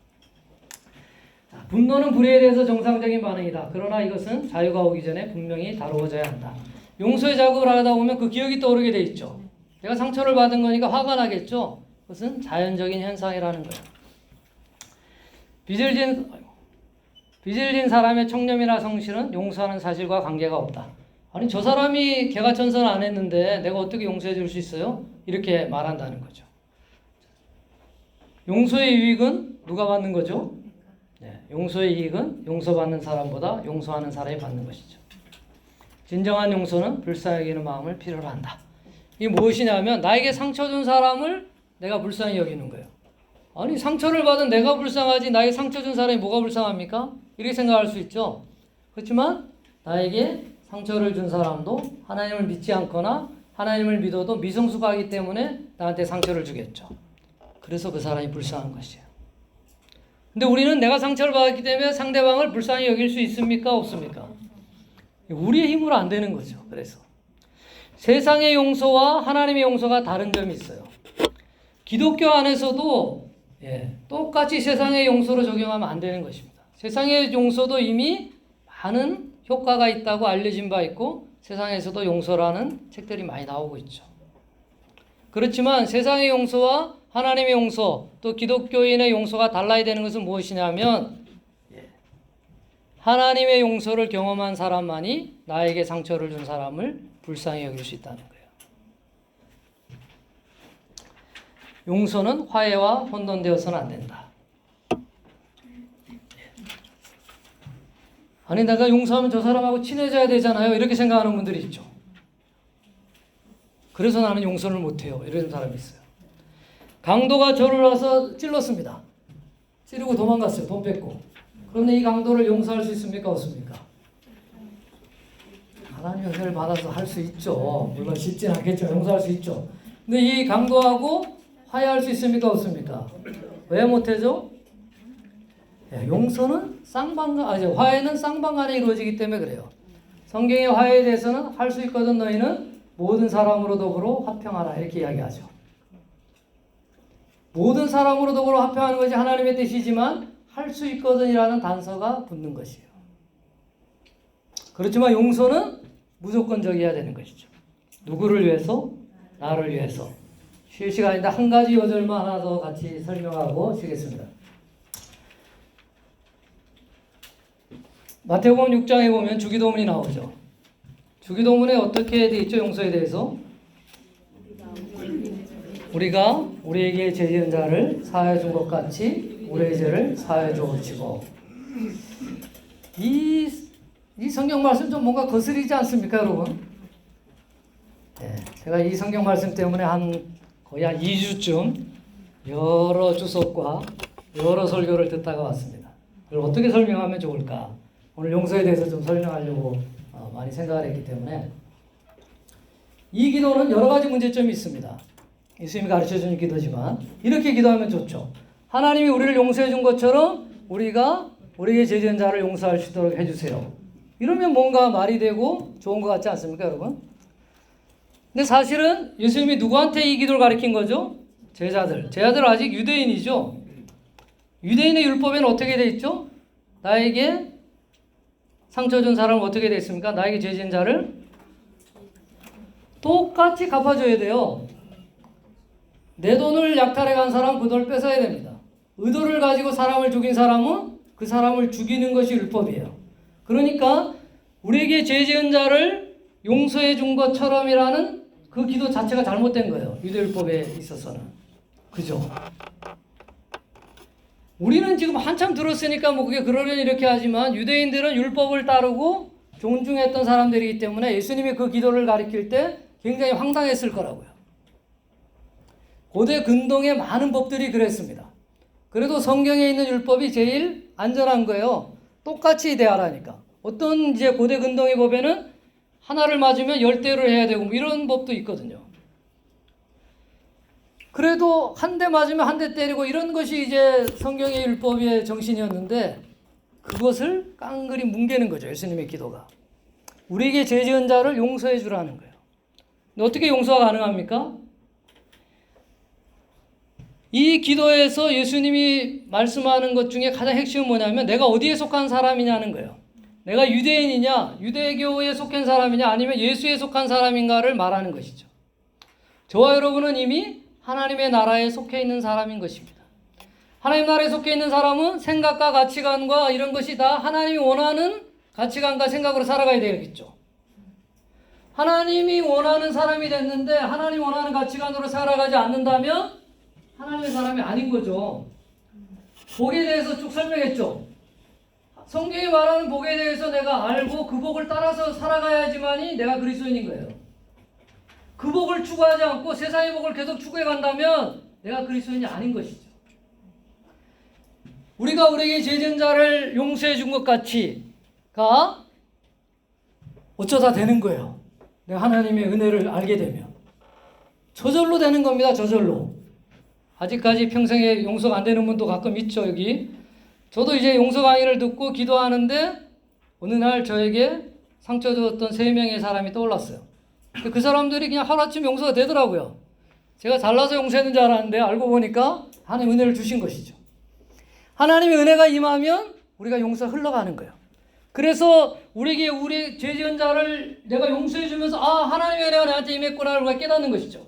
자, 분노는 불의에 대해서 정상적인 반응이다. 그러나 이것은 자유가 오기 전에 분명히 다루어져야 한다. 용서의 작업을 하다 보면 그 기억이 떠오르게 돼 있죠. 내가 상처를 받은 거니까 화가 나겠죠. 그것은 자연적인 현상이라는 거예요. 빚을 진 사람의 청렴이나 성실은 용서하는 사실과 관계가 없다. 아니 저 사람이 개가천선 안 했는데 내가 어떻게 용서해 줄 수 있어요? 이렇게 말한다는 거죠. 용서의 유익은 누가 받는 거죠? 네, 용서의 이익은 용서받는 사람보다 용서하는 사람이 받는 것이죠. 진정한 용서는 불쌍히 여기는 마음을 필요로 한다. 이게 무엇이냐면 나에게 상처 준 사람을 내가 불쌍히 여기는 거예요. 아니 상처를 받은 내가 불쌍하지 나에게 상처 준 사람이 뭐가 불쌍합니까? 이렇게 생각할 수 있죠. 그렇지만 나에게 상처를 준 사람도 하나님을 믿지 않거나 하나님을 믿어도 미성숙하기 때문에 나한테 상처를 주겠죠. 그래서 그 사람이 불쌍한 것이에요. 근데 우리는 내가 상처를 받았기 때문에 상대방을 불쌍히 여길 수 있습니까? 없습니까? 우리의 힘으로 안 되는 거죠. 그래서 세상의 용서와 하나님의 용서가 다른 점이 있어요. 기독교 안에서도 똑같이 세상의 용서로 적용하면 안 되는 것입니다. 세상의 용서도 이미 많은 효과가 있다고 알려진 바 있고 세상에서도 용서라는 책들이 많이 나오고 있죠. 그렇지만 세상의 용서와 하나님의 용서 또 기독교인의 용서가 달라야 되는 것은 무엇이냐면 하나님의 용서를 경험한 사람만이 나에게 상처를 준 사람을 불쌍히 여길 수 있다는 거예요. 용서는 화해와 혼돈되어서는 안 된다. 아니 내가 용서하면 저 사람하고 친해져야 되잖아요. 이렇게 생각하는 분들이 있죠. 그래서 나는 용서를 못해요. 이런 사람이 있어요. 강도가 저를 와서 찔렀습니다. 찌르고 도망갔어요. 돈 뺏고. 그런데 이 강도를 용서할 수 있습니까? 없습니까? 하나님의 은혜를 받아서 할 수 있죠. 물론 쉽지는 않겠지만 용서할 수 있죠. 근데 이 강도하고 화해할 수 있습니까? 없습니까? 왜 못하죠? 용서는 화해는 쌍방간에 이루어지기 때문에 그래요. 성경의 화해에 대해서는 할 수 있거든 너희는 모든 사람으로 더불어 화평하라 이렇게 이야기하죠. 모든 사람으로 더불어 화평하는 것이 하나님의 뜻이지만 할 수 있거든이라는 단서가 붙는 것이에요. 그렇지만 용서는 무조건적이어야 되는 것이죠. 누구를 위해서? 나를 위해서. 쉴 시간인데 한 가지 요절만 하나 더 같이 설명하고 쉬겠습니다. 마태복음 6장에 보면 주기도문이 나오죠. 주기도문에 어떻게 되어 있죠? 용서에 대해서 우리가 우리에게 죄 지은 자를 사하여 준 것 같이 우리의 죄를 사하여 주옵시고. 이 성경 말씀 좀 뭔가 거슬리지 않습니까, 여러분? 제가 이 성경 말씀 때문에 거의 한 2주쯤 여러 주석과 여러 설교를 듣다가 왔습니다. 그걸 어떻게 설명하면 좋을까? 오늘 용서에 대해서 좀 설명하려고 많이 생각을 했기 때문에 이 기도는 여러 가지 문제점이 있습니다. 예수님이 가르쳐주는 기도지만 이렇게 기도하면 좋죠. 하나님이 우리를 용서해 준 것처럼 우리가 우리에게 죄 지은 자를 용서할 수 있도록 해주세요. 이러면 뭔가 말이 되고 좋은 것 같지 않습니까, 여러분? 근데 사실은 예수님이 누구한테 이 기도를 가르친 거죠? 제자들 아직 유대인이죠. 유대인의 율법에는 어떻게 돼 있죠? 나에게 상처 준 사람은 어떻게 돼 있습니까? 나에게 죄 지은 자를 똑같이 갚아줘야 돼요. 내 돈을 약탈해 간 사람은 그 돈을 뺏어야 됩니다. 의도를 가지고 사람을 죽인 사람은 그 사람을 죽이는 것이 율법이에요. 그러니까 우리에게 죄 지은 자를 용서해 준 것처럼이라는 그 기도 자체가 잘못된 거예요. 유대율법에 있어서는. 그죠? 우리는 지금 한참 들었으니까 뭐 그게 그러려니 이렇게 하지만 유대인들은 율법을 따르고 존중했던 사람들이기 때문에 예수님이 그 기도를 가리킬 때 굉장히 황당했을 거라고요. 고대 근동의 많은 법들이 그랬습니다. 그래도 성경에 있는 율법이 제일 안전한 거예요. 똑같이 대하라니까. 어떤 이제 고대 근동의 법에는 하나를 맞으면 10대를 해야 되고 뭐 이런 법도 있거든요. 그래도 한 대 맞으면 한 대 때리고 이런 것이 이제 성경의 율법의 정신이었는데 그것을 깡그리 뭉개는 거죠. 예수님의 기도가. 우리에게 죄 지은 자를 용서해 주라는 거예요. 근데 어떻게 용서가 가능합니까? 이 기도에서 예수님이 말씀하는 것 중에 가장 핵심은 뭐냐면 내가 어디에 속한 사람이냐는 거예요. 내가 유대인이냐, 유대교에 속한 사람이냐, 아니면 예수에 속한 사람인가를 말하는 것이죠. 저와 여러분은 이미 하나님의 나라에 속해 있는 사람인 것입니다. 하나님 나라에 속해 있는 사람은 생각과 가치관과 이런 것이 다 하나님이 원하는 가치관과 생각으로 살아가야 되겠죠. 하나님이 원하는 사람이 됐는데 하나님 원하는 가치관으로 살아가지 않는다면 하나님의 사람이 아닌 거죠. 거기에 대해서 쭉 설명했죠. 성경이 말하는 복에 대해서 내가 알고 그 복을 따라서 살아가야지만이 내가 그리스도인인 거예요. 그 복을 추구하지 않고 세상의 복을 계속 추구해 간다면 내가 그리스도인이 아닌 것이죠. 우리가 우리에게 죄 지은 자를 용서해 준 것 같이가 어쩌다 되는 거예요. 내가 하나님의 은혜를 알게 되면. 저절로 되는 겁니다. 저절로. 아직까지 평생에 용서가 안 되는 분도 가끔 있죠. 여기. 저도 이제 용서 강의를 듣고 기도하는데 어느 날 저에게 상처 주었던 3명의 사람이 떠올랐어요. 그 사람들이 그냥 하루아침 용서가 되더라고요. 제가 잘나서 용서했는 줄 알았는데 알고 보니까 하나님의 은혜를 주신 것이죠. 하나님의 은혜가 임하면 우리가 용서가 흘러가는 거예요. 그래서 우리에게 우리 죄 지은 자를 내가 용서해 주면서 하나님의 은혜가 나한테 임했구나를 우리가 깨닫는 것이죠.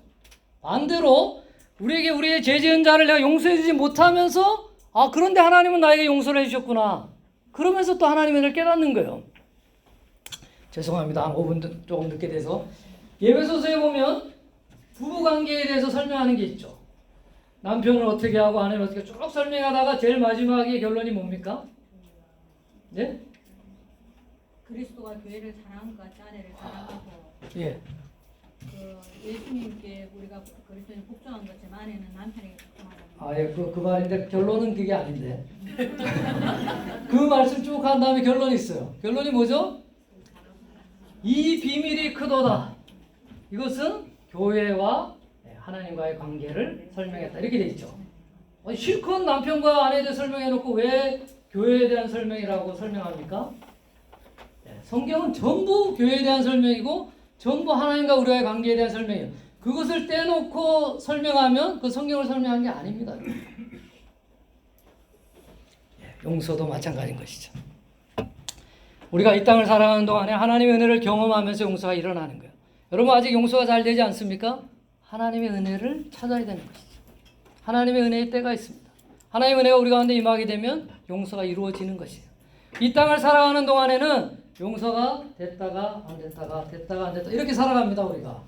반대로 우리에게 우리의 죄 지은 자를 내가 용서해 주지 못하면서 그런데 하나님은 나에게 용서를 해주셨구나. 그러면서 또 하나님의 은혜를 깨닫는 거예요. 죄송합니다. 한 5분 조금 늦게 돼서. 예배소서에 보면 부부관계에 대해서 설명하는 게 있죠. 남편을 어떻게 하고 아내를 어떻게 쭉 설명하다가 제일 마지막에 결론이 뭡니까? 예? 그리스도가 교회를 사랑한 것 같이 아내를 사랑하고 예. 예수님께 우리가 그리스도인 복종한 것처럼 아내는 남편에게 복종하고. 예, 그 말인데 결론은 그게 아닌데. 그 말씀 쭉 한 다음에 결론이 있어요. 결론이 뭐죠? 이 비밀이 크도다. 이것은 교회와 하나님과의 관계를 설명했다. 이렇게 돼 있죠. 실컷 남편과 아내에 대해 설명해놓고 왜 교회에 대한 설명이라고 설명합니까? 성경은 전부 교회에 대한 설명이고 전부 하나님과 우리와의 관계에 대한 설명이에요. 그것을 떼놓고 설명하면 그 성경을 설명한 게 아닙니다. 용서도 마찬가지인 것이죠. 우리가 이 땅을 살아가는 동안에 하나님의 은혜를 경험하면서 용서가 일어나는 거예요. 여러분 아직 용서가 잘 되지 않습니까? 하나님의 은혜를 찾아야 되는 것이죠. 하나님의 은혜의 때가 있습니다. 하나님의 은혜가 우리 가운데 임하게 되면 용서가 이루어지는 것이에요. 이 땅을 살아가는 동안에는 용서가 됐다가 안 됐다가 됐다가 안 됐다 이렇게 살아갑니다. 우리가.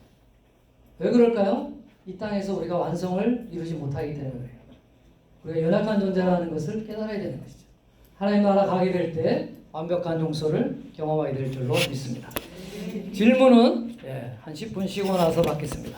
왜 그럴까요? 이 땅에서 우리가 완성을 이루지 못하기 때문에 우리가 연약한 존재라는 것을 깨달아야 되는 것이죠. 하나님 나라 가게 될 때 완벽한 용서를 경험하게 될 줄로 믿습니다. 질문은 한 10분 쉬고 나서 받겠습니다.